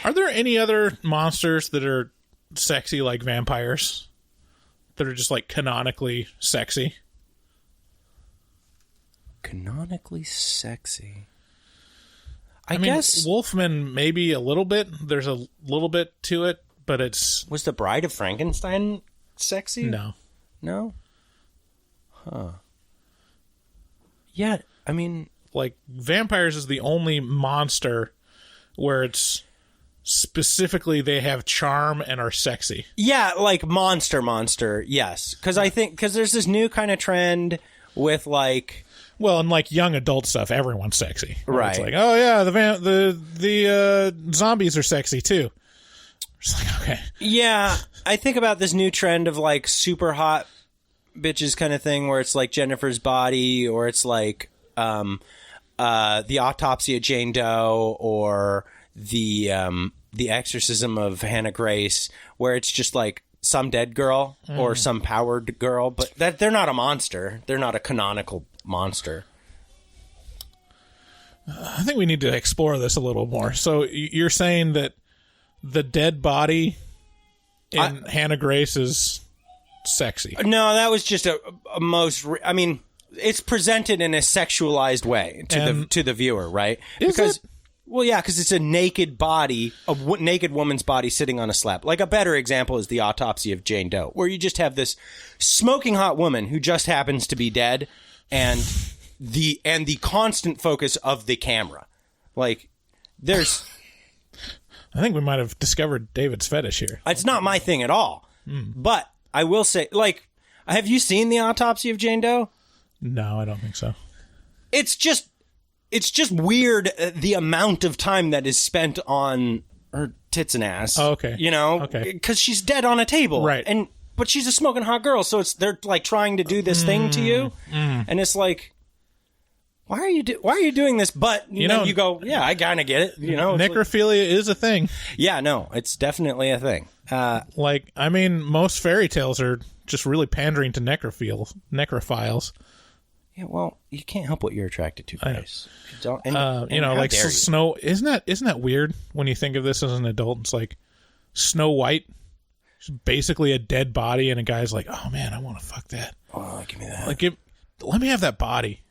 Are there any other monsters that are sexy like vampires? That are just like canonically sexy? Canonically sexy? I mean, guess Wolfman maybe a little bit. There's a little bit to it, but it's... Was the Bride of Frankenstein sexy? No? Huh. Yeah, I mean... Like, vampires is the only monster where it's specifically they have charm and are sexy. Yeah, like monster, yes. Because there's this new kind of trend with like... Well, and like young adult stuff, everyone's sexy. Right. It's like, oh yeah, the zombies are sexy too. It's like, okay. Yeah, I think about this new trend of like super hot bitches kind of thing, where it's like Jennifer's Body, or it's like the Autopsy of Jane Doe, or the Exorcism of Hannah Grace, where it's just like some dead girl or some powered girl, but that they're not a monster. They're not a canonical monster. I think we need to explore this a little more. So you're saying that the dead body in Hannah Grace is sexy? No, that was just I mean, it's presented in a sexualized way to the viewer, right? Because well, yeah, because it's a naked body, naked woman's body sitting on a slab. Like, a better example is the Autopsy of Jane Doe, where you just have this smoking hot woman who just happens to be dead, and the constant focus of the camera. Like, there's... I think we might have discovered David's fetish here. It's not my thing at all. But I will say, like, have you seen the Autopsy of Jane Doe? No, I don't think so. It's just weird the amount of time that is spent on her tits and ass. Oh, okay. You know, Okay. because she's dead on a table, Right. But she's a smoking hot girl, so they're like trying to do this thing to you, and it's like, why are you doing this? But you know, you go, yeah, I kind of get it. You know, necrophilia is a thing. Yeah, no, it's definitely a thing. Most fairy tales are just really pandering to necrophiles. Yeah, well, you can't help what you're attracted to, guys. Like Snow. Isn't that weird when you think of this as an adult? It's like Snow White. She's basically a dead body, and a guy's like, "Oh man, I want to fuck that. Oh, give me that. Like, let me have that body.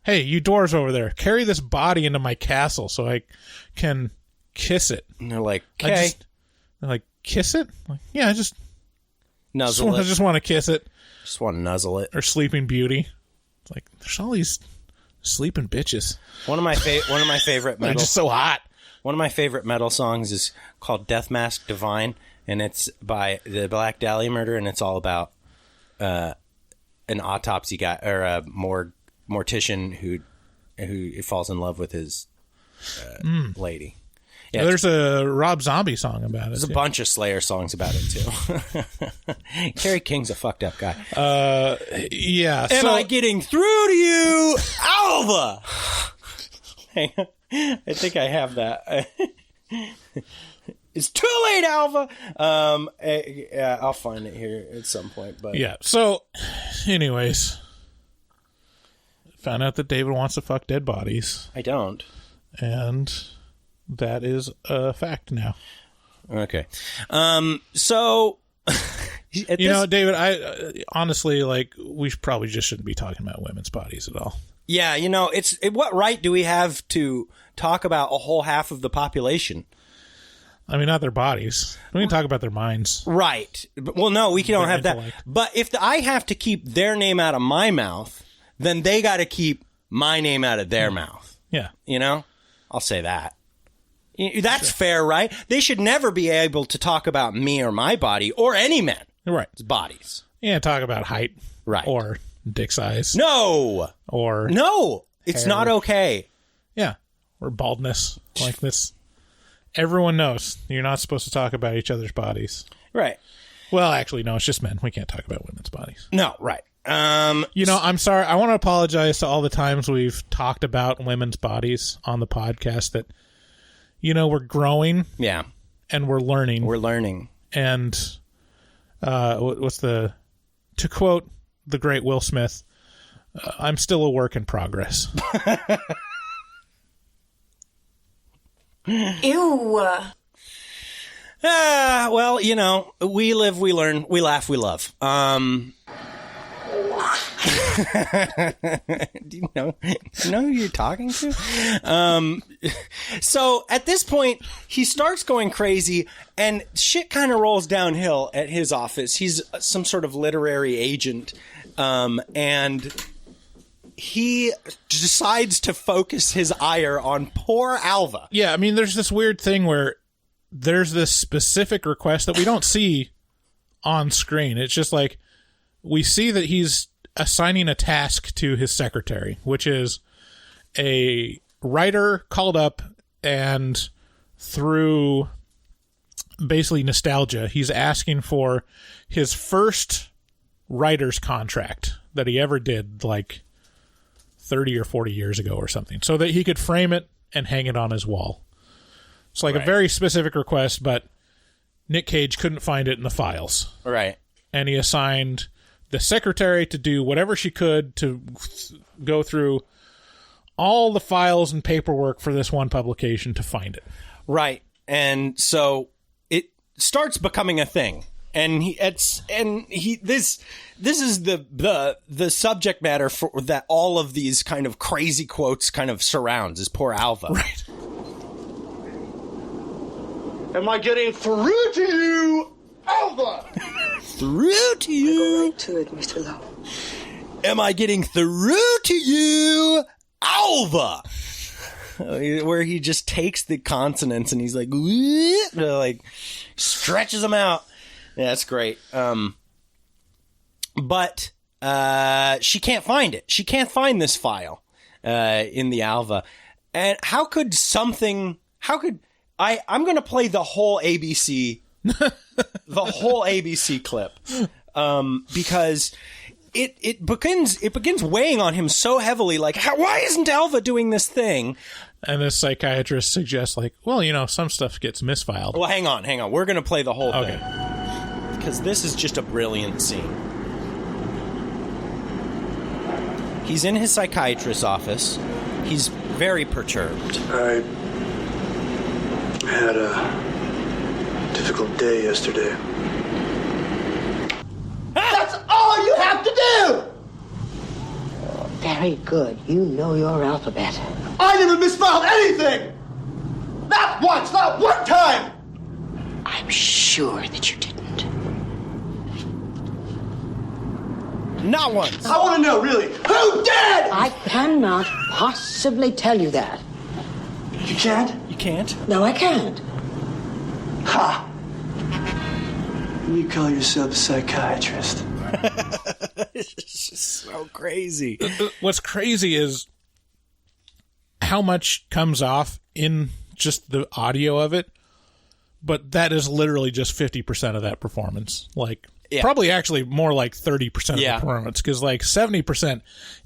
Hey, you dwarves over there, carry this body into my castle so I can kiss it." And they're like, "Okay." They're like, "Kiss it?" I'm like, yeah, I just nuzzle it. I just want to kiss it. Just want to nuzzle it. Or Sleeping Beauty. It's like there's all these sleeping bitches. One of my favorite metal. They're just so hot. One of my favorite metal songs is called "Death Mask Divine," and it's by the Black Dahlia Murder, and it's all about an autopsy guy or a mortician who falls in love with his lady. Yeah, there's a Rob Zombie song about it. There's a bunch of Slayer songs about it too. Kerry King's a fucked up guy. Yeah. Am I getting through to you, Alva? Hang on. I think I have that. It's too late, Alva. I'll find it here at some point. But yeah. So, anyways, found out that David wants to fuck dead bodies. I don't, and that is a fact now. Okay. So, David, I honestly, we probably just shouldn't be talking about women's bodies at all. Yeah, what right do we have to talk about a whole half of the population? I mean, not their bodies. We can talk about their minds. Right. Well, no, we don't have that. But if I have to keep their name out of my mouth, then they got to keep my name out of their mouth. Yeah. I'll say that. That's fair, right? They should never be able to talk about me or my body or any men. Right. Bodies. Yeah, talk about height. Right. Or dick size. No. Or no. It's hair. not okay. Yeah. Or baldness. Like this. Everyone knows you're not supposed to talk about each other's bodies. Right. Well, actually, no, it's just men. We can't talk about women's bodies. No, right. I'm sorry. I want to apologize to all the times we've talked about women's bodies on the podcast that, we're growing. Yeah. And we're learning. And to quote the great Will Smith, I'm still a work in progress. Ew. Well, we live, we learn, we laugh, we love. Do you know who you're talking to? So at this point, he starts going crazy, and shit kind of rolls downhill at his office. He's some sort of literary agent, and he decides to focus his ire on poor Alva. Yeah, I mean, there's this weird thing where there's this specific request that we don't see on screen. It's just like we see that he's assigning a task to his secretary, which is a writer called up, and through basically nostalgia, he's asking for his first writer's contract that he ever did, 30 or 40 years ago or something, so that he could frame it and hang it on his wall. It's a very specific request, but Nick Cage couldn't find it in the files. Right. And he assigned the secretary to do whatever she could to go through all the files and paperwork for this one publication to find it. Right. And so it starts becoming a thing. And this is the subject matter for that all of these kind of crazy quotes kind of surrounds is poor Alva. Right. Am I getting through to you, Alva? Through to you? Go right to it, Mr. Lowe. Am I getting through to you, Alva? Where he just takes the consonants and he's like stretches them out. Yeah, that's great. But she can't find it. She can't find this file in the Alva. And how could I'm going to play the whole ABC, clip, because it begins weighing on him so heavily. Like, why isn't Alva doing this thing? And the psychiatrist suggests, like, well, some stuff gets misfiled. Well, hang on. We're going to play the whole thing. Because this is just a brilliant scene. He's in his psychiatrist's office. He's very perturbed. I had a difficult day yesterday. That's all you have to do! Very good. You know your alphabet. I never misspelled anything! Not once, not one time! I'm sure that you didn't. Not once. I want to know, really, who did? I cannot possibly tell you that. You can't? You can't? No, I can't. Ha! You call yourself a psychiatrist. It's just so crazy. What's crazy is how much comes off in just the audio of it, but that is literally just 50% of that performance. Like, probably actually more like 30% of the performance, because like 70%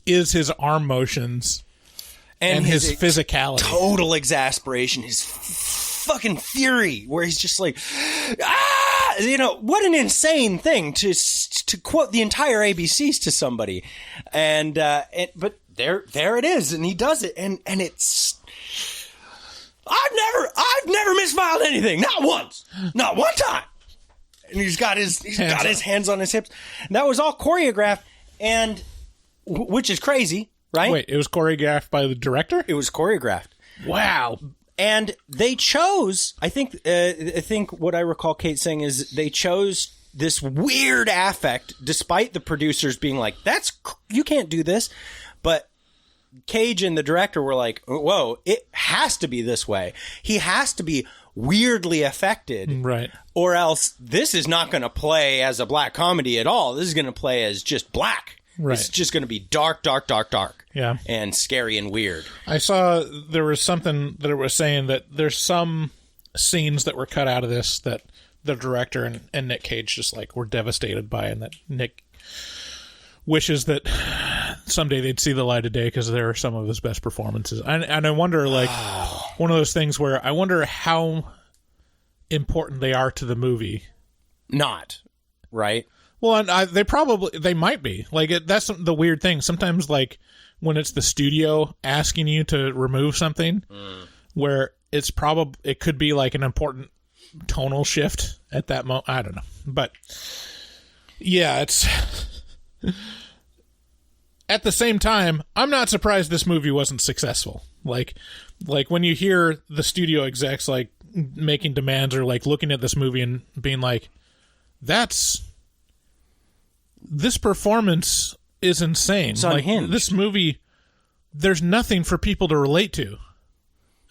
is his arm motions and his physicality. Total exasperation, his fucking fury, where he's just like, what an insane thing to quote the entire ABCs to somebody. But there it is, and he does it, and it's, I've never misfiled anything, not once, not one time. And he's got his hands on his hips. And that was all choreographed, and which is crazy, right? Wait, it was choreographed by the director? It was choreographed. Wow. And they chose, I think what I recall Kate saying is they chose this weird affect, despite the producers being like, you can't do this. But Cage and the director were like, whoa, it has to be this way. He has to be weirdly affected. Right. Or else this is not going to play as a black comedy at all. This is going to play as just black. Right. It's just going to be dark. Yeah. And scary and weird. I saw there was something that it was saying that there's some scenes that were cut out of this that the director and Nick Cage just like were devastated by, and that Nick wishes that someday they'd see the light of day because they're some of his best performances. And I wonder, like, one of those things where I wonder how important they are to the movie. Not, right? Well, they might be. Like, that's the weird thing. Sometimes, like, when it's the studio asking you to remove something, where it could be like an important tonal shift at that moment. I don't know. But, yeah, it's... At the same time, I'm not surprised this movie wasn't successful. Like when you hear the studio execs like making demands or like looking at this movie and being like, this performance is insane. It's like, unhinged. This movie, there's nothing for people to relate to.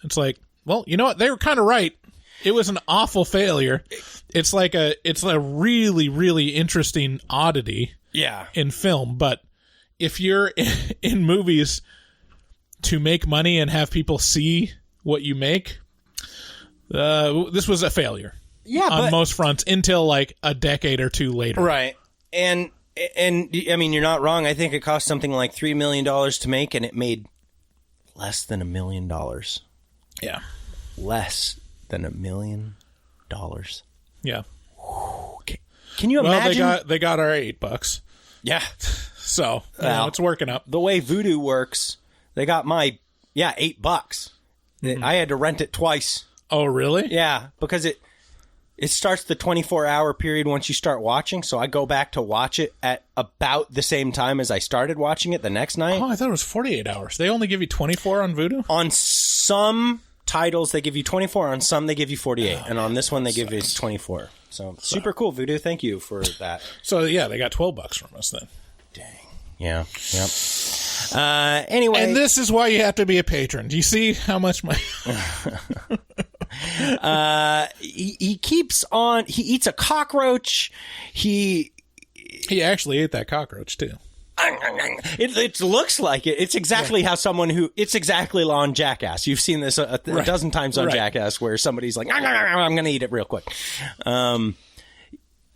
It's like, well, you know what? They were kind of right. It was an awful failure. It's a really, really interesting oddity. Yeah. In film, but if you're in movies to make money and have people see what you make, this was a failure. Yeah, on most fronts until like a decade or two later. Right. And I mean, you're not wrong. I think it cost something like $3 million to make, and it made less than $1 million. Yeah. Less than $1 million. Yeah. Can you imagine? Well, they got our $8. Yeah. So it's working up. The way Voodoo works, they got my $8. Mm-hmm. I had to rent it twice. Oh, really? Yeah, because it starts the 24-hour period once you start watching, so I go back to watch it at about the same time as I started watching it the next night. Oh, I thought it was 48 hours. They only give you 24 on Voodoo? On some titles, they give you 24. On some, they give you 48. And on this one, they give you 24. So, super cool, Voodoo. Thank you for that. So, yeah, they got $12 from us then. Dang. Yeah. Yep. Anyway. And this is why you have to be a patron. Do you see how much money... he keeps on. He eats a cockroach. He actually ate that cockroach too. It looks like it. It's exactly how someone who... It's exactly on Jackass. You've seen this a dozen times on Jackass where somebody's like, I'm going to eat it real quick.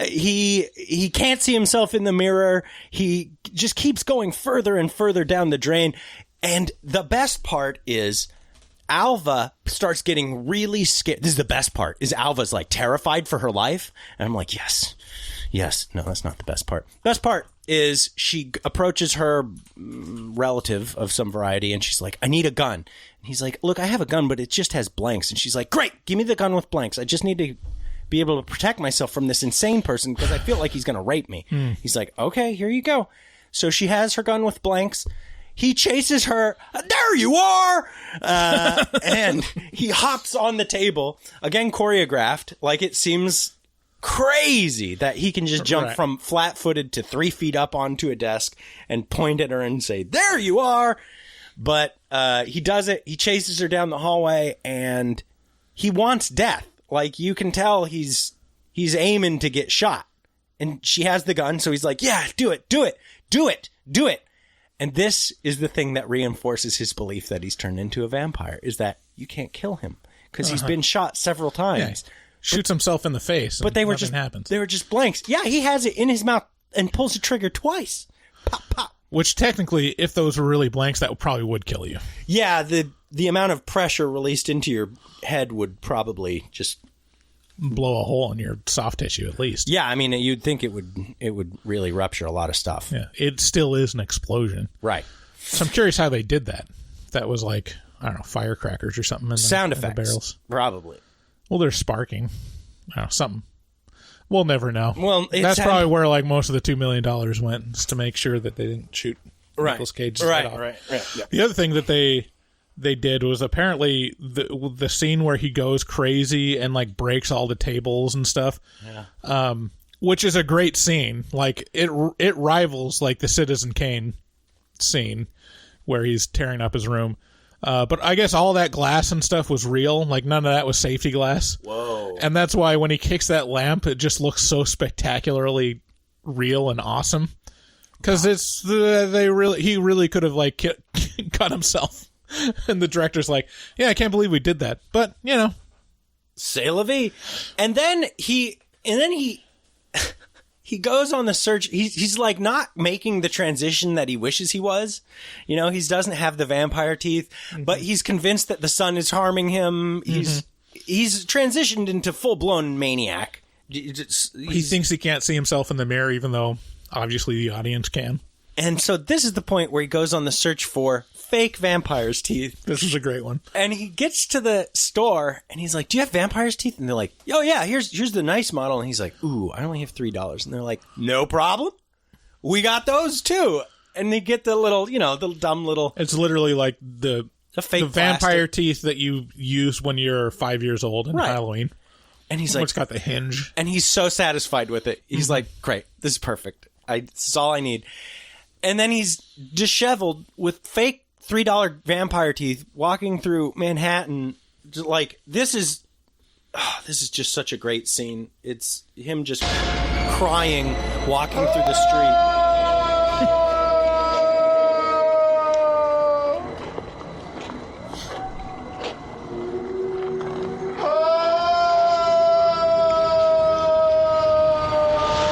He can't see himself in the mirror. He just keeps going further and further down the drain. And the best part is Alva starts getting really scared. This is the best part, is Alva's like terrified for her life. And I'm like, yes. No, that's not the best part. Best part is she approaches her relative of some variety and she's like, I need a gun. And he's like, look, I have a gun, but it just has blanks. And she's like, great, give me the gun with blanks. I just need to be able to protect myself from this insane person because I feel like he's going to rape me. He's like, okay, here you go. So she has her gun with blanks. He chases her. There you are. And he hops on the table. Again, choreographed. Like, it seems crazy that he can just jump from flat-footed to 3 feet up onto a desk and point at her and say, there you are. But he does it. He chases her down the hallway and he wants death. Like, you can tell he's aiming to get shot. And she has the gun, so he's like, yeah, do it. And this is the thing that reinforces his belief that he's turned into a vampire, is that you can't kill him because he's been shot several times. Yeah. Shoots himself in the face, but they were just blanks. Yeah, he has it in his mouth and pulls the trigger twice. Pop, pop. Which technically, if those were really blanks, that probably would kill you. Yeah, the amount of pressure released into your head would probably just blow a hole in your soft tissue, at least. Yeah, I mean, you'd think it would really rupture a lot of stuff. Yeah, it still is an explosion. Right. So I'm curious how they did that. That was like, I don't know, firecrackers or something in sound effects. In the barrels. Probably. Well, they're sparking. I don't know, something. We'll never know. Well, that's probably where like most of the $2 million went, is to make sure that they didn't shoot Nicolas Cage's head off. Right. Yeah. The other thing that they did was apparently the scene where he goes crazy and like breaks all the tables and stuff. Yeah. Which is a great scene. Like it rivals like the Citizen Kane scene where he's tearing up his room. But I guess all that glass and stuff was real. Like, none of that was safety glass. Whoa. And that's why when he kicks that lamp, it just looks so spectacularly real and awesome. Because he really could have, like, cut himself. And the director's like, yeah, I can't believe we did that. But, you know. C'est la vie. And then he goes on the search. He's like not making the transition that he wishes he was. You know, he doesn't have the vampire teeth, but he's convinced that the sun is harming him. He's transitioned into full-blown maniac. He thinks he can't see himself in the mirror, even though obviously the audience can. And so this is the point where he goes on the search for fake vampire's teeth. This is a great one. And he gets to the store and he's like, do you have vampire's teeth? And they're like, oh yeah, here's the nice model. And he's like, ooh, I only have $3. And they're like, no problem. We got those too. And they get the little, the dumb little. It's literally like the fake vampire teeth that you use when you're 5 years old in Halloween. And he's like, it's got the hinge. And he's so satisfied with it. He's like, great, this is perfect. This is all I need. And then he's disheveled with fake $3 vampire teeth walking through Manhattan. Like, this is just such a great scene. It's him just crying, walking through the street.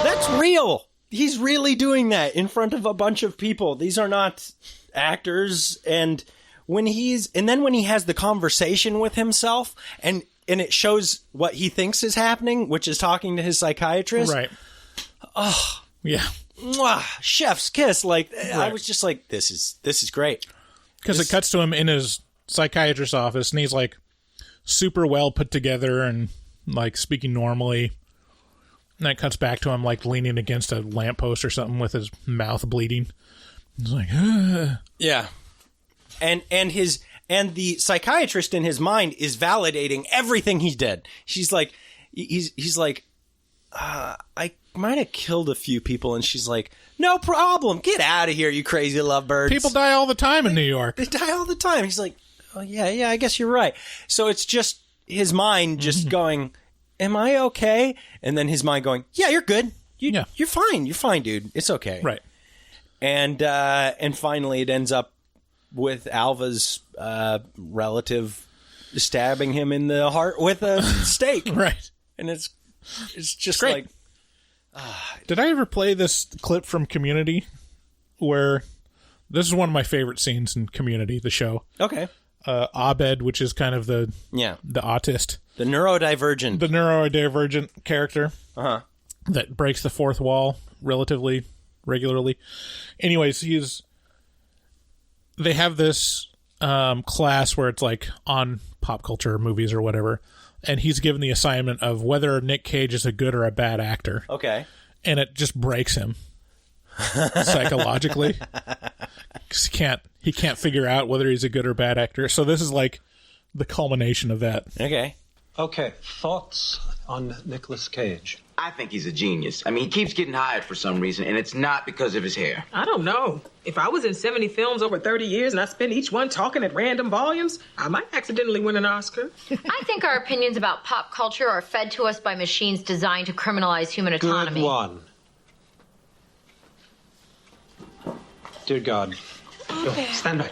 That's real. He's really doing that in front of a bunch of people. These are not actors. And when he has the conversation with himself and it shows what he thinks is happening, which is talking to his psychiatrist. Right. Oh, yeah. Mwah, chef's kiss. Like, right. I was just like, this is great. Because it cuts to him in his psychiatrist's office and he's like super well put together and like speaking normally. And then it cuts back to him, like, leaning against a lamppost or something with his mouth bleeding. He's like, ugh. Yeah. And the psychiatrist in his mind is validating everything he did. He's like, I might have killed a few people. And she's like, no problem. Get out of here, you crazy lovebirds. People die all the time in New York. They die all the time. He's like, oh, yeah, I guess you're right. So it's just his mind just going, am I okay? And then his mind going, yeah, you're good. You're fine. You're fine, dude. It's okay. Right. And finally, it ends up with Alva's relative stabbing him in the heart with a stake. Right. And it's just great. like... Did I ever play this clip from Community where... This is one of my favorite scenes in Community, the show. Okay. Abed, which is kind of the autist. The neurodivergent. The neurodivergent character. Uh-huh. That breaks the fourth wall relatively regularly. Anyways, they have this class where it's like on pop culture movies or whatever, and he's given the assignment of whether Nick Cage is a good or a bad actor. Okay. And it just breaks him psychologically. 'Cause he can't figure out whether he's a good or bad actor. So this is like the culmination of that. Okay. Okay, thoughts on Nicolas Cage? I think he's a genius. I mean, he keeps getting hired for some reason, and it's not because of his hair. I don't know. If I was in 70 films over 30 years and I spent each one talking at random volumes, I might accidentally win an Oscar. I think our opinions about pop culture are fed to us by machines designed to criminalize human autonomy. Good one. Dear God. Go, stand back.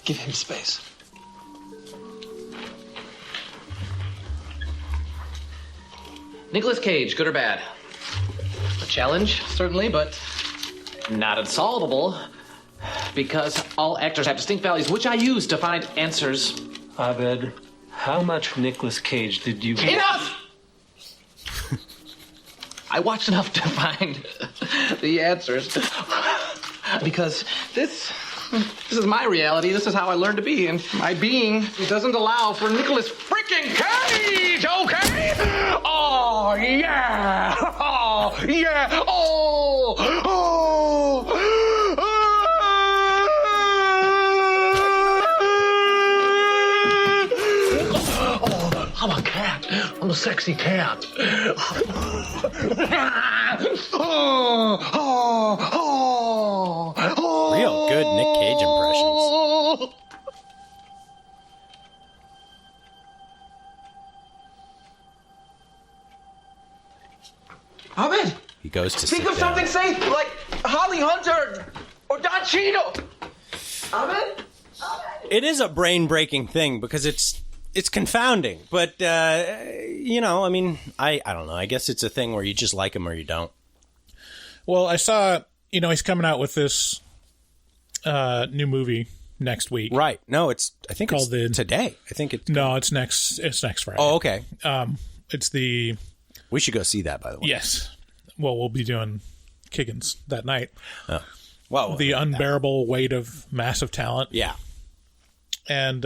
Give him space. Nicolas Cage, good or bad? A challenge, certainly, but not unsolvable. Because all actors have distinct values, which I use to find answers. Abed, how much Nicolas Cage did you get? Enough! I watched enough to find the answers. Because this is my reality. This is how I learned to be. And my being doesn't allow for Nicolas freaking Cage, okay? Oh, yeah! Oh, yeah! Oh! Oh! Oh, I'm a cat. I'm a sexy cat. Oh, oh, oh, oh. Real good Nick Cage impressions. Ahmed! He goes to think sit of down. something safe, like Holly Hunter or Don Cheadle. Ahmed? It is a brain-breaking thing because it's confounding. But, I mean, I don't know. I guess it's a thing where you just like him or you don't. Well, I saw, he's coming out with this new movie next week. Right. No, I think it's called today. I think it's... No, it's next Friday. Oh, okay. It's the... We should go see that, by the way. Yes. Well, we'll be doing Kiggins that night. Oh. Well, the unbearable weight of massive talent. Yeah. And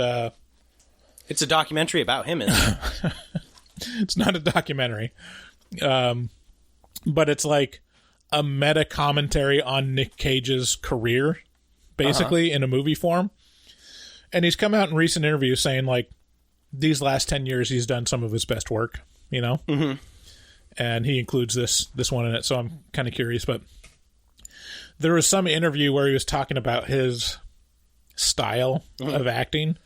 it's a documentary about him, isn't it? It's not a documentary. But it's like a meta commentary on Nick Cage's career, basically, in a movie form. And he's come out in recent interviews saying, like, these last 10 years he's done some of his best work, Mm-hmm. And he includes this one in it, so I'm kind of curious. But there was some interview where he was talking about his style of acting.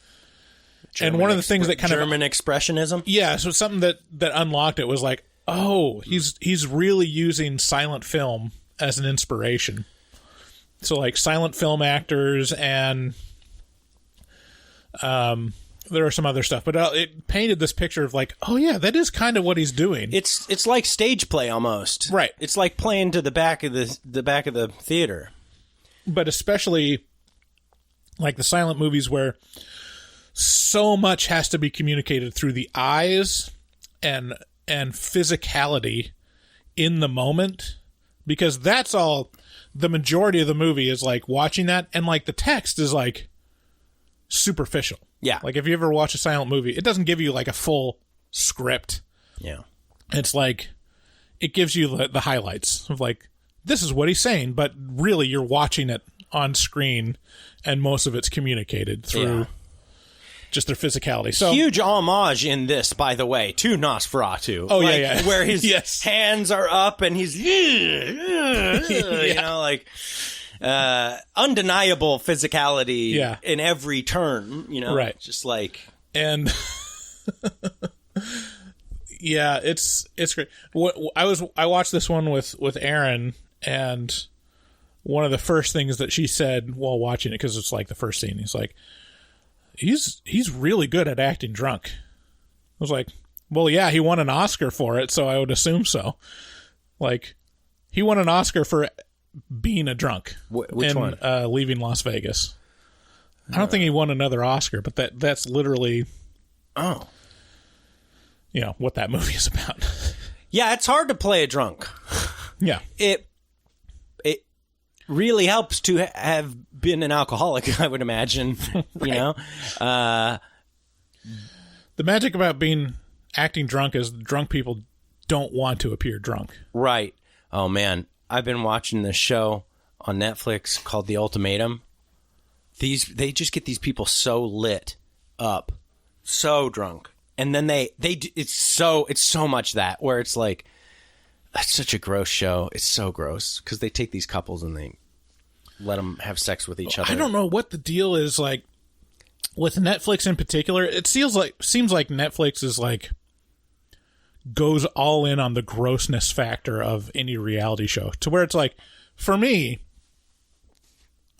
German and one of the things that kind German expressionism? Yeah, so something that unlocked it was like, oh, he's really using silent film as an inspiration. So like silent film actors and there are some other stuff, but it painted this picture of like, oh yeah, that is kind of what he's doing. It's like stage play almost, right? It's like playing to the back of the theater, but especially like the silent movies where so much has to be communicated through the eyes and physicality in the moment, because that's all. The majority of the movie is like watching that, and like the text is like superficial. Yeah. Like if you ever watch a silent movie, it doesn't give you like a full script. Yeah. It's like, it gives you the highlights of like, this is what he's saying, but really you're watching it on screen and most of it's communicated through just their physicality. So huge homage in this, by the way, to Nosferatu. Oh, yeah. Where his hands are up and he's, undeniable physicality in every turn, right? Just like, and yeah, it's great. I watched this one with Aaron, and one of the first things that she said while watching it, because it's like the first scene, he's like, he's really good at acting drunk. I was like, well, yeah, he won an Oscar for it, so I would assume so. Like, he won an Oscar for being a drunk. Which one? Leaving Las Vegas. I don't think he won another Oscar, but that's literally, what that movie is about. Yeah, it's hard to play a drunk. Yeah. It really helps to have been an alcoholic, I would imagine. Right. The magic about acting drunk is drunk people don't want to appear drunk. Right. Oh, man. I've been watching this show on Netflix called The Ultimatum. They just get these people so lit up, so drunk. And then it's so much that where it's like, that's such a gross show. It's so gross because they take these couples and they let them have sex with each other. I don't know what the deal is like with Netflix in particular. It seems like Netflix is like goes all in on the grossness factor of any reality show to where it's like, for me,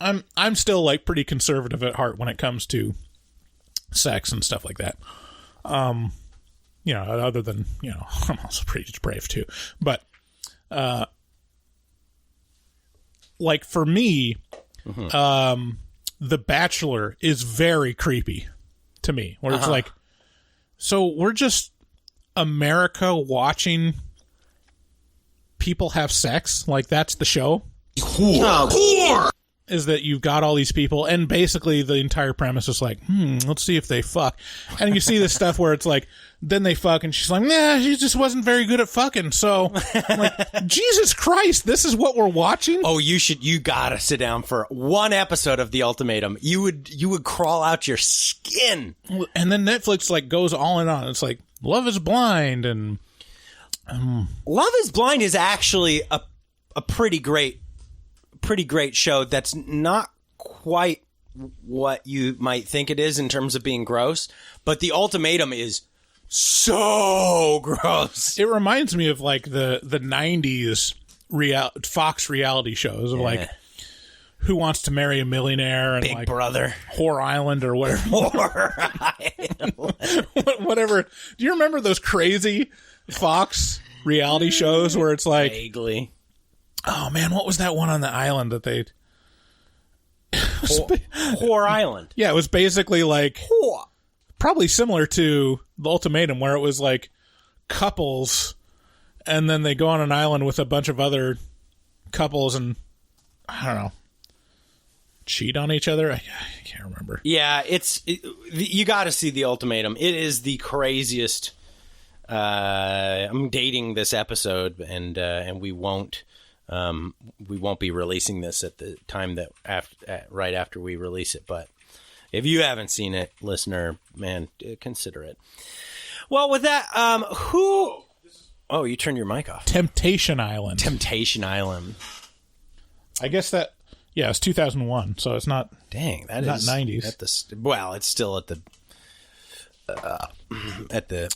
I'm still like pretty conservative at heart when it comes to sex and stuff like that. Other than, I'm also pretty brave too. But, like for me, The Bachelor is very creepy to me. Where it's like, so we're just America watching people have sex? Like that's the show? Whore! Is that you've got all these people, and basically the entire premise is like, let's see if they fuck. And you see this stuff where it's like, then they fuck, and she's like, nah, she just wasn't very good at fucking. So, I'm like, Jesus Christ, this is what we're watching? Oh, you gotta sit down for one episode of The Ultimatum. You would crawl out your skin. And then Netflix like goes all in on it. It's like, Love is Blind, and Love is Blind is actually a pretty great show that's not quite what you might think it is in terms of being gross, but The Ultimatum is so gross. It reminds me of like the 90s Fox reality shows of like Who Wants to Marry a Millionaire and Big like Brother, Whore Island or whatever. Whore Island. Whatever. Do you remember those crazy Fox reality shows where it's like vaguely? Oh man, what was that one on the island that they? Whore Island. Yeah, it was basically like probably similar to The Ultimatum, where it was like couples, and then they go on an island with a bunch of other couples, and I don't know, cheat on each other. I can't remember. Yeah, you got to see The Ultimatum. It is the craziest. I'm dating this episode, and we won't be releasing this at the time that right after we release it. But if you haven't seen it, listener, man, consider it. Well, with that, Oh, you turned your mic off. Temptation Island. Temptation Island. I guess that. Yeah, it's 2001, so it's not. Dang, that not is 90s. Well, it's still at the.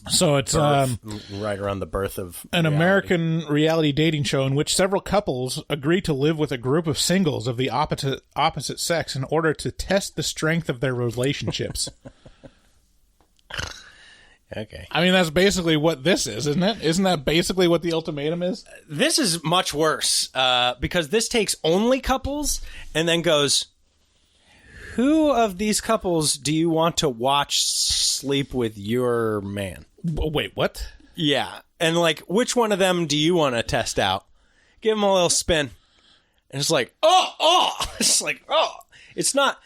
So it's right around the birth of an reality. American reality dating show in which several couples agree to live with a group of singles of the opposite sex in order to test the strength of their relationships. Okay. I mean, that's basically what this is, isn't it? Isn't that basically what The Ultimatum is? This is much worse because this takes only couples and then goes, who of these couples do you want to watch sleep with your man? Wait, what? Yeah. And like, which one of them do you want to test out? Give them a little spin. And it's like, it's like, it's not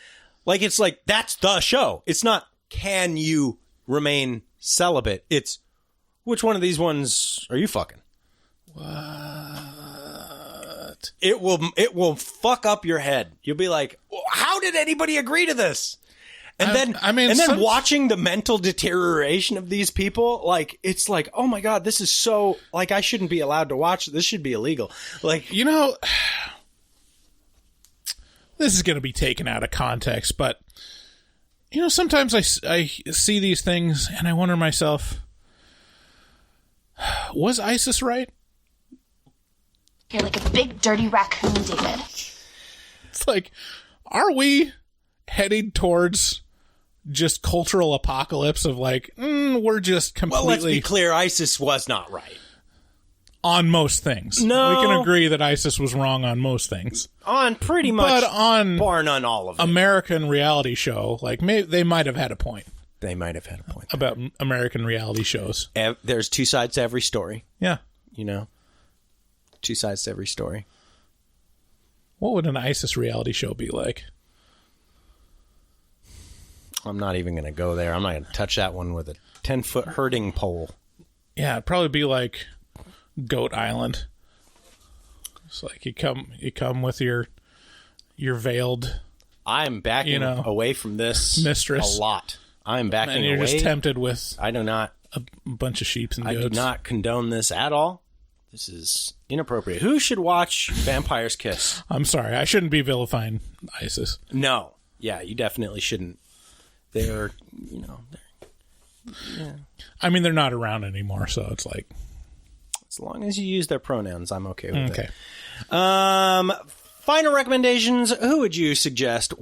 like, it's like, that's the show. It's not, can you remain celibate? It's, which one of these ones are you fucking? What? It will fuck up your head. You'll be like, how did anybody agree to this? And then watching the mental deterioration of these people, like, it's like, oh my God, this is so, like, I shouldn't be allowed to watch. This should be illegal. Like, you know, this is going to be taken out of context, but, you know, sometimes I see these things and I wonder myself, was ISIS right? You're like a big dirty raccoon, David. It's like, are we heading towards just cultural apocalypse of like, we're just completely... Well, let's be clear, ISIS was not right. On most things. No. We can agree that ISIS was wrong on most things. On pretty much, but on bar none all of it. American reality show, like, they might have had a point. They might have had a point. About American reality shows. There's two sides to every story. Yeah. You know? Two sides to every story. What would an ISIS reality show be like? I'm not even going to go there. I'm not going to touch that one with a 10-foot herding pole. Yeah, it'd probably be like Goat Island. It's like you come with your veiled... I'm backing away from this mistress a lot. I'm backing away. And you're just tempted with I do not a bunch of sheep and goats. I do not condone this at all. This is inappropriate. Who should watch Vampire's Kiss? I'm sorry. I shouldn't be vilifying ISIS. No. Yeah, you definitely shouldn't. They're, yeah. I mean, they're not around anymore, so it's like... As long as you use their pronouns, I'm okay with it. Final recommendations. Who would you suggest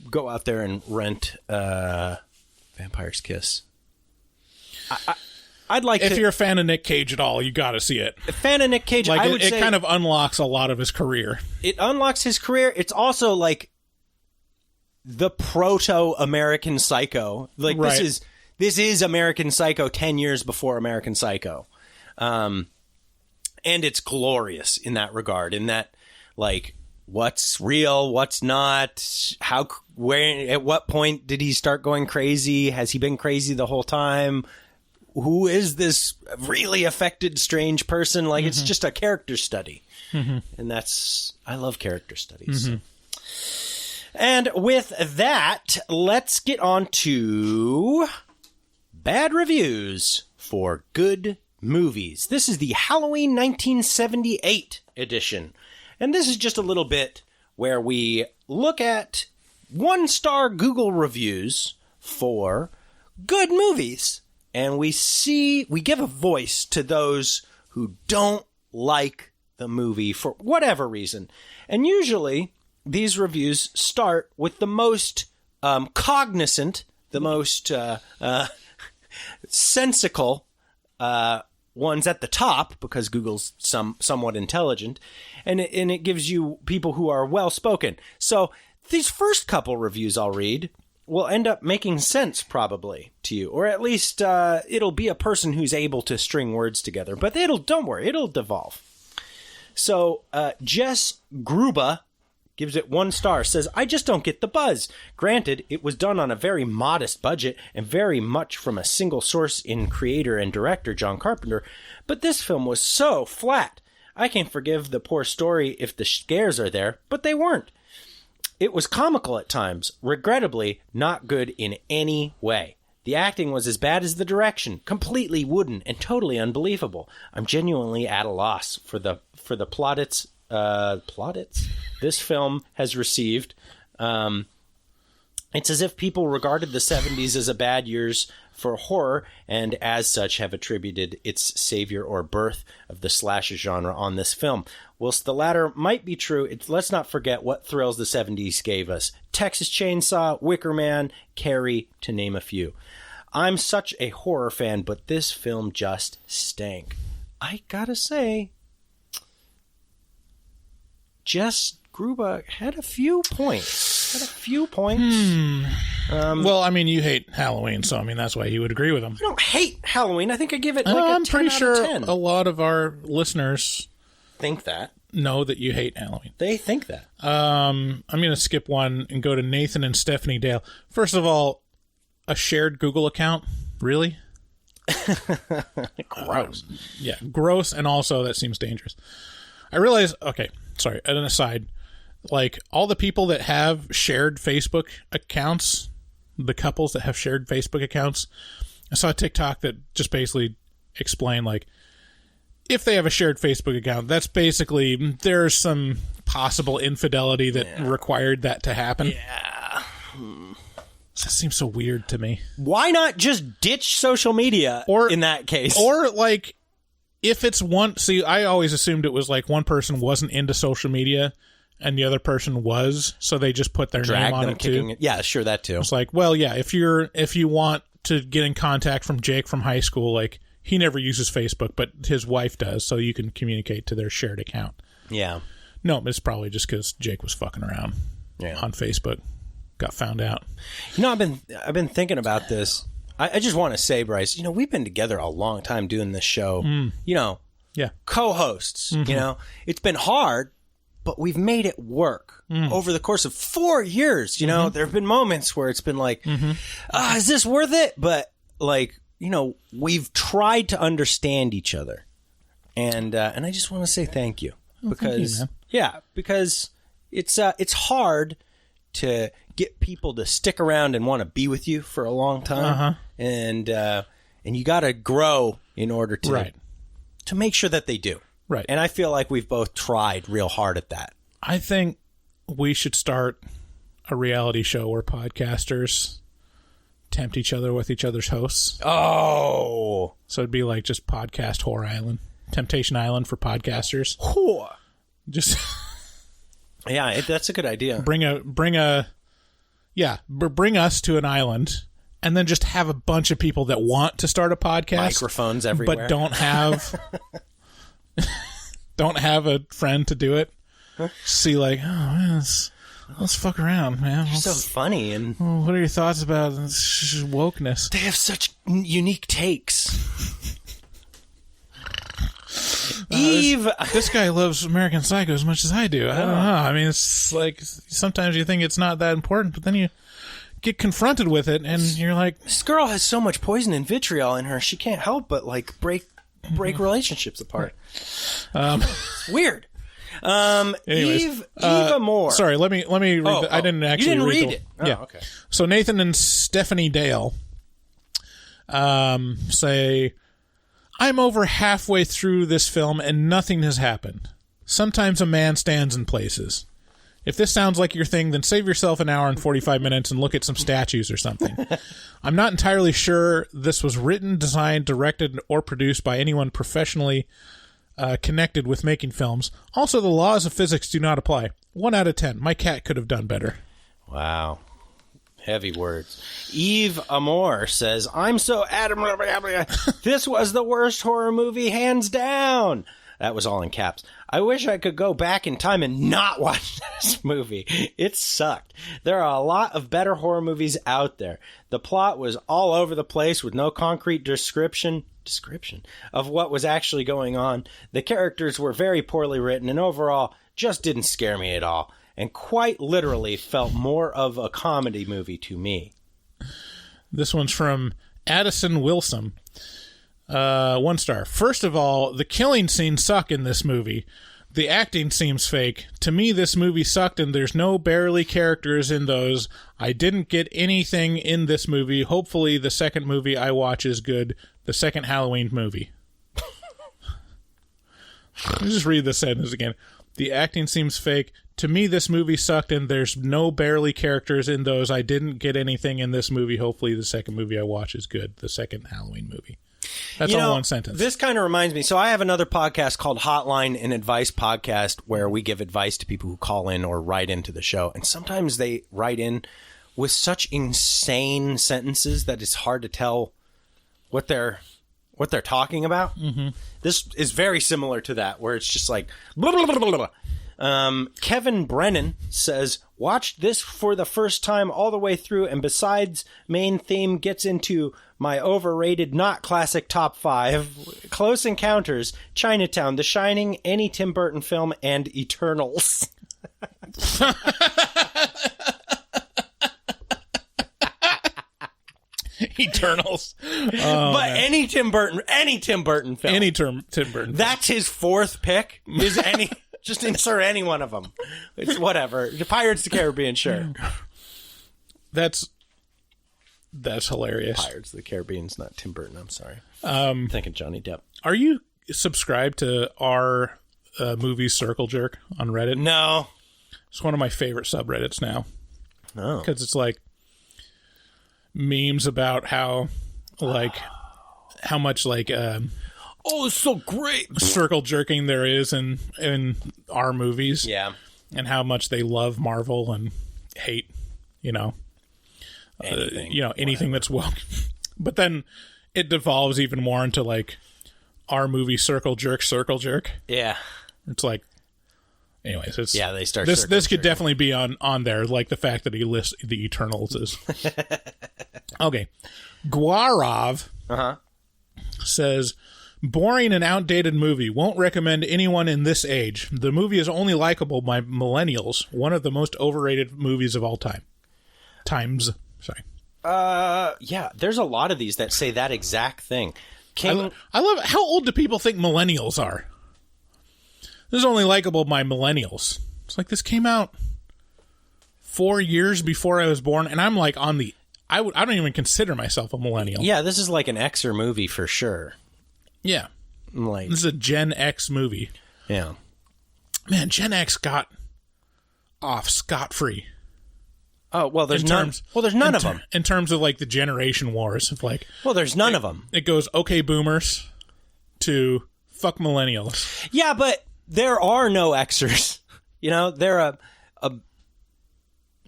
go out there and rent Vampire's Kiss? I'd like if you're a fan of Nick Cage at all, you got to see it. A fan of Nick Cage, like I would say... It kind of unlocks a lot of his career. It unlocks his career. It's also like the proto-American Psycho. Like, right. This is American Psycho 10 years before American Psycho. And it's glorious in that regard, in that, like, what's real, what's not, where, at what point did he start going crazy? Has he been crazy the whole time? Who is this really affected, strange person? Like, it's just a character study. And I love character studies. And with that, let's get on to bad reviews for good movies. This is the Halloween 1978 edition. And this is just a little bit where we look at 1-star Google reviews for good movies. And we give a voice to those who don't like the movie for whatever reason. And usually these reviews start with the most cognizant, the most sensical ones at the top, because Google's somewhat intelligent, and it gives you people who are well-spoken. So these first couple reviews I'll read will end up making sense probably to you, or at least it'll be a person who's able to string words together. But don't worry, it'll devolve. So Jess Gruba gives it 1 star, says, I just don't get the buzz. Granted, it was done on a very modest budget and very much from a single source in creator and director John Carpenter, but this film was so flat. I can forgive the poor story if the scares are there, but they weren't. It was comical at times, regrettably not good in any way. The acting was as bad as the direction, completely wooden and totally unbelievable. I'm genuinely at a loss for the plaudits this film has received. It's as if people regarded the 70s as a bad years for horror, and as such have attributed its savior or birth of the slasher genre on this film. Whilst the latter might be true, let's not forget what thrills the 70s gave us. Texas Chainsaw, Wicker Man, Carrie, to name a few. I'm such a horror fan, but this film just stank. I gotta say, Jess Gruba had a few points. Well, I mean, you hate Halloween, so I mean that's why you would agree with him. I don't hate Halloween. I think I give it like a 10 I'm pretty out sure of 10. a lot of our listeners think that. Know that you hate Halloween. They think that. I'm going to skip one and go to Nathan and Stephanie Dale. First of all, a shared Google account? Really? Gross. Yeah, gross, and also that seems dangerous. I realize, okay, sorry, an aside, like all the people that have shared Facebook accounts, the couples that have shared Facebook accounts, I saw a TikTok that just basically explained, like, if they have a shared Facebook account, that's basically, there's some possible infidelity that required that to happen. Yeah. That seems so weird to me. Why not just ditch social media in that case? Or, like, if it's one... See, I always assumed it was, like, one person wasn't into social media and the other person was, so they just put their name on it too. Yeah, sure, that too. It's like, well, yeah, if you want to get in contact from Jake from high school, like, he never uses Facebook, but his wife does, so you can communicate to their shared account. Yeah. No, it's probably just because Jake was fucking around on Facebook. Got found out. You know, I've been thinking about this. I just want to say, Bryce, you know, we've been together a long time doing this show. You know, co-hosts. You know, it's been hard, but we've made it work over the course of 4 years. You know, there have been moments where it's been like, is this worth it? But like, you know, we've tried to understand each other, and I just want to say thank you because thank you, man. because it's hard to get people to stick around and want to be with you for a long time, and you got to grow in order to to make sure that they do. Right. And I feel like we've both tried real hard at that. I think we should start a reality show where podcasters tempt each other with each other's hosts. Oh. So it'd be like just Podcast Whore Island. Temptation Island for podcasters. Whore. Just... yeah, that's a good idea. Bring us to an island and then just have a bunch of people that want to start a podcast. Microphones everywhere. But don't have a friend to do it. See, like, oh, man, let's fuck around, man. You're so funny. And what are your thoughts about wokeness? They have such unique takes. Eve, this guy loves American Psycho as much as I do. I don't know. I mean, it's like sometimes you think it's not that important, but then you get confronted with it, and you're like, this girl has so much poison and vitriol in her. She can't help but like break relationships apart. It's weird. Anyways, Eve Amore. Sorry, let me read. I didn't actually you didn't read the, it. Yeah. Okay. So Nathan and Stephanie Dale say, I'm over halfway through this film and nothing has happened. Sometimes a man stands in places. If this sounds like your thing, then save yourself an hour and 45 minutes and look at some statues or something. I'm not entirely sure this was written, designed, directed, or produced by anyone professionally connected with making films. Also, the laws of physics do not apply. 1 out of 10. My cat could have done better. Wow. Heavy words. Eve Amore says, I'm so adamant. This was the worst horror movie, hands down. That was all in caps. I wish I could go back in time and not watch this movie. It sucked. There are a lot of better horror movies out there. The plot was all over the place with no concrete description of what was actually going on. The characters were very poorly written and overall just didn't scare me at all. And quite literally felt more of a comedy movie to me. This one's from Addison Wilson. 1 star. First of all, the killing scenes suck in this movie. The acting seems fake. To me, this movie sucked and there's no barely characters in those. I didn't get anything in this movie. Hopefully the second movie I watch is good. The second Halloween movie. Let me just read this sentence again. The acting seems fake. To me, this movie sucked, and there's no barely characters in those. I didn't get anything in this movie. Hopefully, the second movie I watch is good. The second Halloween movie. That's all one sentence. This kind of reminds me. So I have another podcast called Hotline and Advice Podcast where we give advice to people who call in or write into the show. And sometimes they write in with such insane sentences that it's hard to tell what they're talking about. Mm-hmm. This is very similar to that, where it's just like blah, blah, blah, blah, blah. Kevin Brennan says, watched this for the first time all the way through, and besides main theme gets into my overrated, not classic top 5, Close Encounters, Chinatown, The Shining, any Tim Burton film, and Eternals. Eternals. But man. any Tim Burton film. Any Tim Burton. That's his 4th pick. Is any just insert any one of them. It's whatever. The Pirates of the Caribbean, sure. That's hilarious. Pirates of the Caribbean's not Tim Burton. I'm sorry. I'm thinking Johnny Depp. Are you subscribed to our movie Circle Jerk on Reddit? No. It's one of my favorite subreddits now. Oh. Because it's like memes about how much oh, it's so great circle jerking there is in our movies. Yeah. and how much they love Marvel and hate, anything that's woke. But then it devolves even more into like our movie Circle Jerk. Yeah. It's like, anyways, it's they start. This could definitely be on there, like the fact that he lists the Eternals is. Okay, Guarov says, boring and outdated movie. Won't recommend anyone in this age. The movie is only likable by millennials. One of the most overrated movies of all time. Sorry. Yeah, there's a lot of these that say that exact thing. I love how old do people think millennials are? This is only likable by millennials. It's like this came out 4 years before I was born, and I'm like on the. I don't even consider myself a millennial. Yeah, this is like an Xer movie for sure. Yeah, like this is a Gen X movie. Yeah, man, Gen X got off scot-free. Oh well, there's none of them in terms of like the generation wars of like. Well, there's none of them. It goes okay, boomers, to fuck millennials. Yeah, but there are no Xers.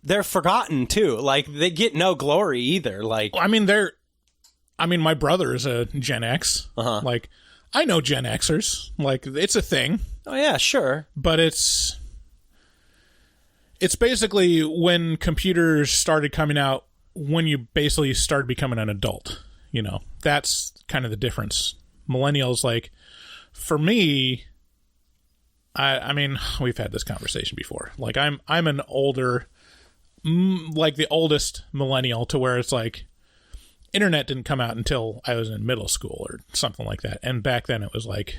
They're forgotten too. Like they get no glory either. Like my brother is a Gen X. Like I know Gen Xers. Like it's a thing. Oh yeah, sure. But it's basically when computers started coming out, when you basically started becoming an adult. That's kind of the difference. Millennials, like for me, I mean, we've had this conversation before. Like I'm an older, like the oldest millennial, to where it's like internet didn't come out until I was in middle school or something like that. And back then it was like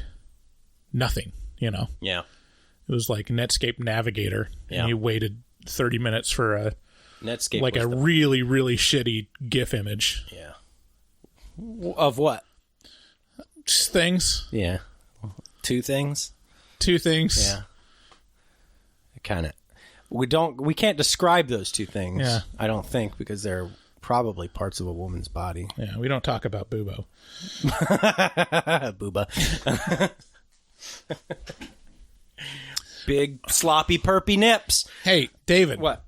nothing, Yeah. It was like Netscape Navigator, and you waited 30 minutes for a Netscape, like a really, really shitty GIF image. Yeah. Of what? Just things. Yeah. Two things. Yeah. We can't describe those two things. Yeah. I don't think, because they're probably parts of a woman's body. Yeah, we don't talk about boobo. Booba. Big sloppy perpy nips. Hey, David. What?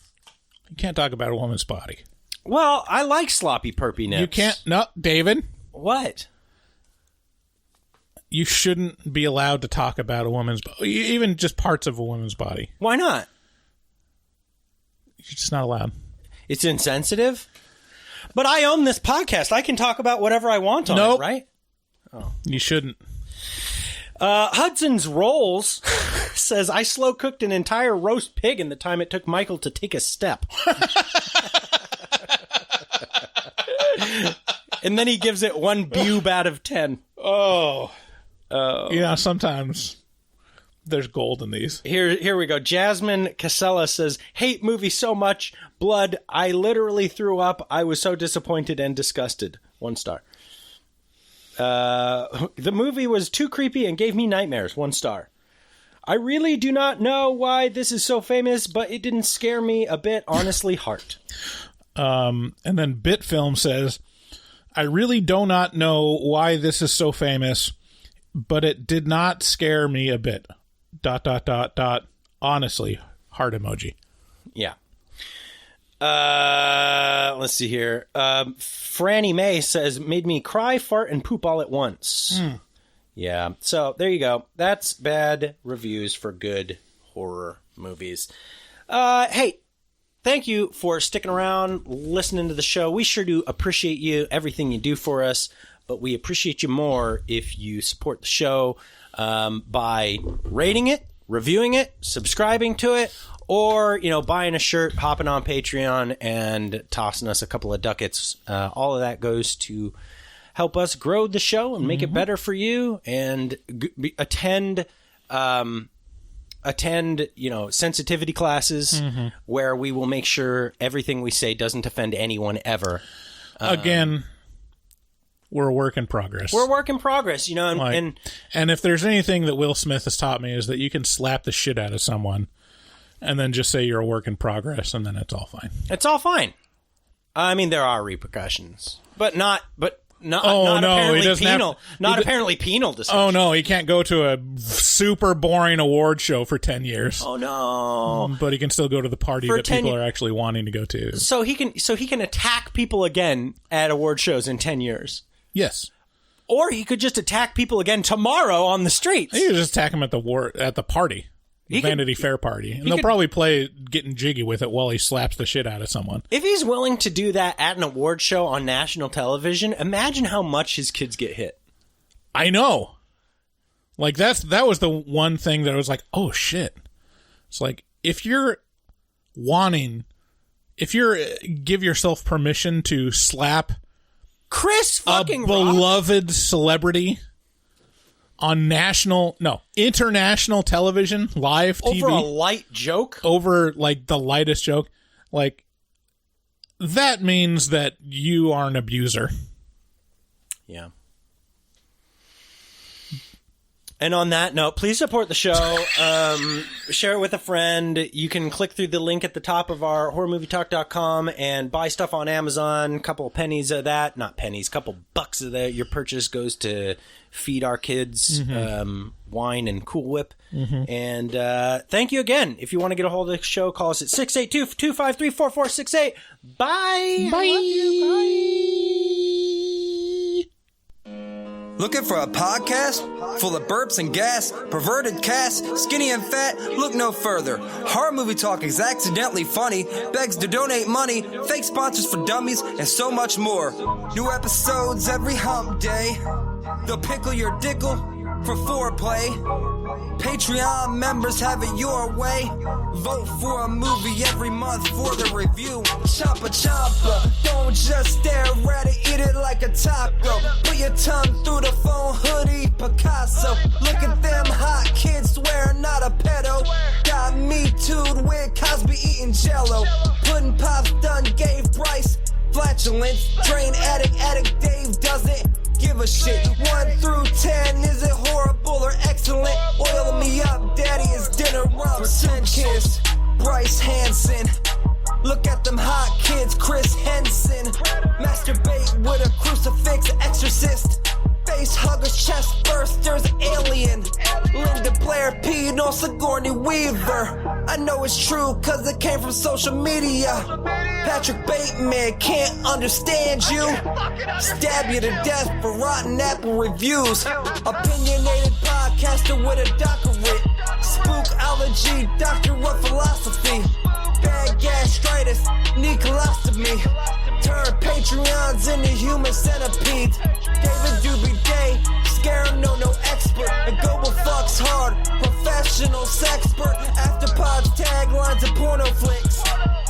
You can't talk about a woman's body. Well, I like sloppy perpy nips. You can't. No, David. What? You shouldn't be allowed to talk about a woman's body, even just parts of a woman's body. Why not? You're just not allowed. It's insensitive? But I own this podcast. I can talk about whatever I want on it, right? Oh. You shouldn't. Hudson's Rolls says, I slow cooked an entire roast pig in the time it took Michael to take a step. And then he gives it 1 boob out of 10. Oh. Yeah, sometimes there's gold in these. Here we go. Jasmine Casella says, hate movie so much. Blood. I literally threw up. I was so disappointed and disgusted. 1 star. The movie was too creepy and gave me nightmares. 1 star. I really do not know why this is so famous, but it didn't scare me a bit. Honestly, heart. And then Bitfilm says, I really do not know why this is so famous, but it did not scare me a bit. ... Honestly, heart emoji. Yeah. Let's see here. Franny May says, made me cry, fart, and poop all at once. Yeah. So there you go. That's bad reviews for good horror movies. Hey, thank you for sticking around, listening to the show. We sure do appreciate you, everything you do for us, but we appreciate you more if you support the show by rating it, reviewing it, subscribing to it, or, buying a shirt, hopping on Patreon, and tossing us a couple of ducats. All of that goes to help us grow the show and make it better for you, and attend sensitivity classes where we will make sure everything we say doesn't offend anyone ever. Again, we're a work in progress. We're a work in progress, and if there's anything that Will Smith has taught me is that you can slap the shit out of someone and then just say you're a work in progress, and then it's all fine. It's all fine. I mean, there are repercussions, but Not he apparently doesn't penal. Apparently penal discussion. Oh no, he can't go to a super boring award show for 10 years. Oh no! But he can still go to the party that people are actually wanting to go to. So he can attack people again at award shows in 10 years. Yes. Or he could just attack people again tomorrow on the streets. He could just attack him at the party. Vanity Fair party. And they'll probably play getting jiggy with it while he slaps the shit out of someone. If he's willing to do that at an award show on national television, imagine how much his kids get hit. I know. Like, that was the one thing that I was like, oh, shit. It's like, if you give yourself permission to slap a beloved celebrity on international television, live TV. Over a light joke? Over, like, the lightest joke. Like, that means that you are an abuser. Yeah. And on that note, please support the show. Share it with a friend. You can click through the link at the top of our horrormovietalk.com and buy stuff on Amazon. A couple of pennies of that. Not pennies. A couple bucks of that. Your purchase goes to feed our kids wine and Cool Whip. And thank you again. If you want to get a hold of the show, call us at 682-253-4468. Bye. Bye. I love you. Bye. Looking for a podcast full of burps and gas, perverted cast, skinny and fat? Look no further. Horror Movie Talk is accidentally funny, begs to donate money, fake sponsors for dummies, and so much more. New episodes every hump day. They'll pickle your dickle for foreplay. Patreon members have it your way. Vote for a movie every month for the review. Chompa chompa, don't just stare at it, eat it like a taco. Put your tongue through the phone, hoodie, Picasso. Look at them hot kids, swear not a pedo. Got me too'd with Cosby eating jello. Pudding Pops done gave Bryce flatulence. Drain addict Dave doesn't give a shit. 1 through 10, is it horrible or excellent? Oil me up, daddy, is dinner rum. Kiss, Bryce Hansen. Look at them hot kids, Chris Henson. Masturbate with a crucifix, exorcist. Face huggers, chest bursters, alien. Linda Blair peed on Sigourney Weaver. I know it's true cause it came from social media. Patrick Bateman can't understand you. Stab you to death for rotten apple reviews. Opinionated podcaster with a doctorate. Spookology, doctor of philosophy. Bad gastritis, need colostomy. Turn Patreons into human centipedes. David Doobie Day, scare him, no expert. And Global fucks hard, professional sexpert. Afterpods, taglines, and porno flicks.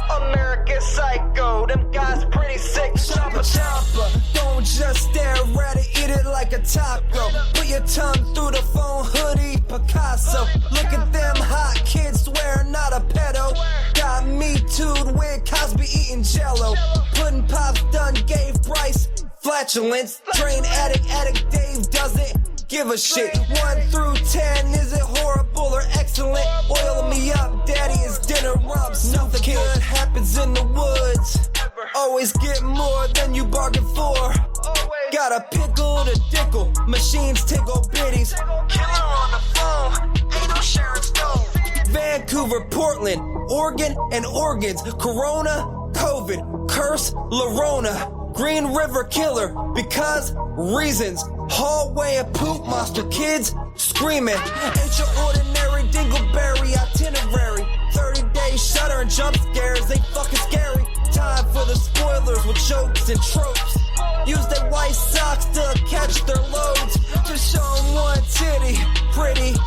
American Psycho, them guys pretty sick. Chompa chompa, don't just stare at it, eat it like a taco. Put your tongue through the phone, hoodie, Picasso. Look at them hot kids, swear not a pedo. Got me too'd with Cosby eating jello. Pudding Pops done gave Bryce flatulence. Drain addict Dave doesn't give a shit. 1 through 10, is it horrible or excellent? Oil me up, daddy, is dinner rum. Nothing good happens in the woods. Always get more than you bargain for. Got a pickle to dickle, machines tickle bitties. Killer on the phone, ain't no Sharon Stone. Vancouver, Portland, Oregon, and organs. Corona, COVID, curse, Lorona. Green River Killer, because reasons. Hallway of poop monster kids screaming. Ain't your ordinary dingleberry itinerary. 30-day shutter and jump scares, they fucking scary. Time for the spoilers with jokes and tropes. Use their white socks to catch their loads. Just show them one titty, pretty.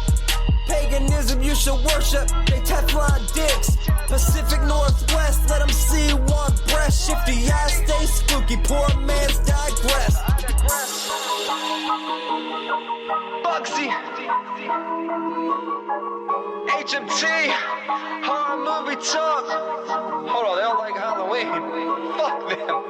Paganism you should worship, they Teflon dicks. Pacific Northwest, let them see one breast. Shifty eyes stay spooky, poor man's digress. Bugsy, HMT, Horror Movie Talk. Hold on, they don't like Halloween. Fuck them.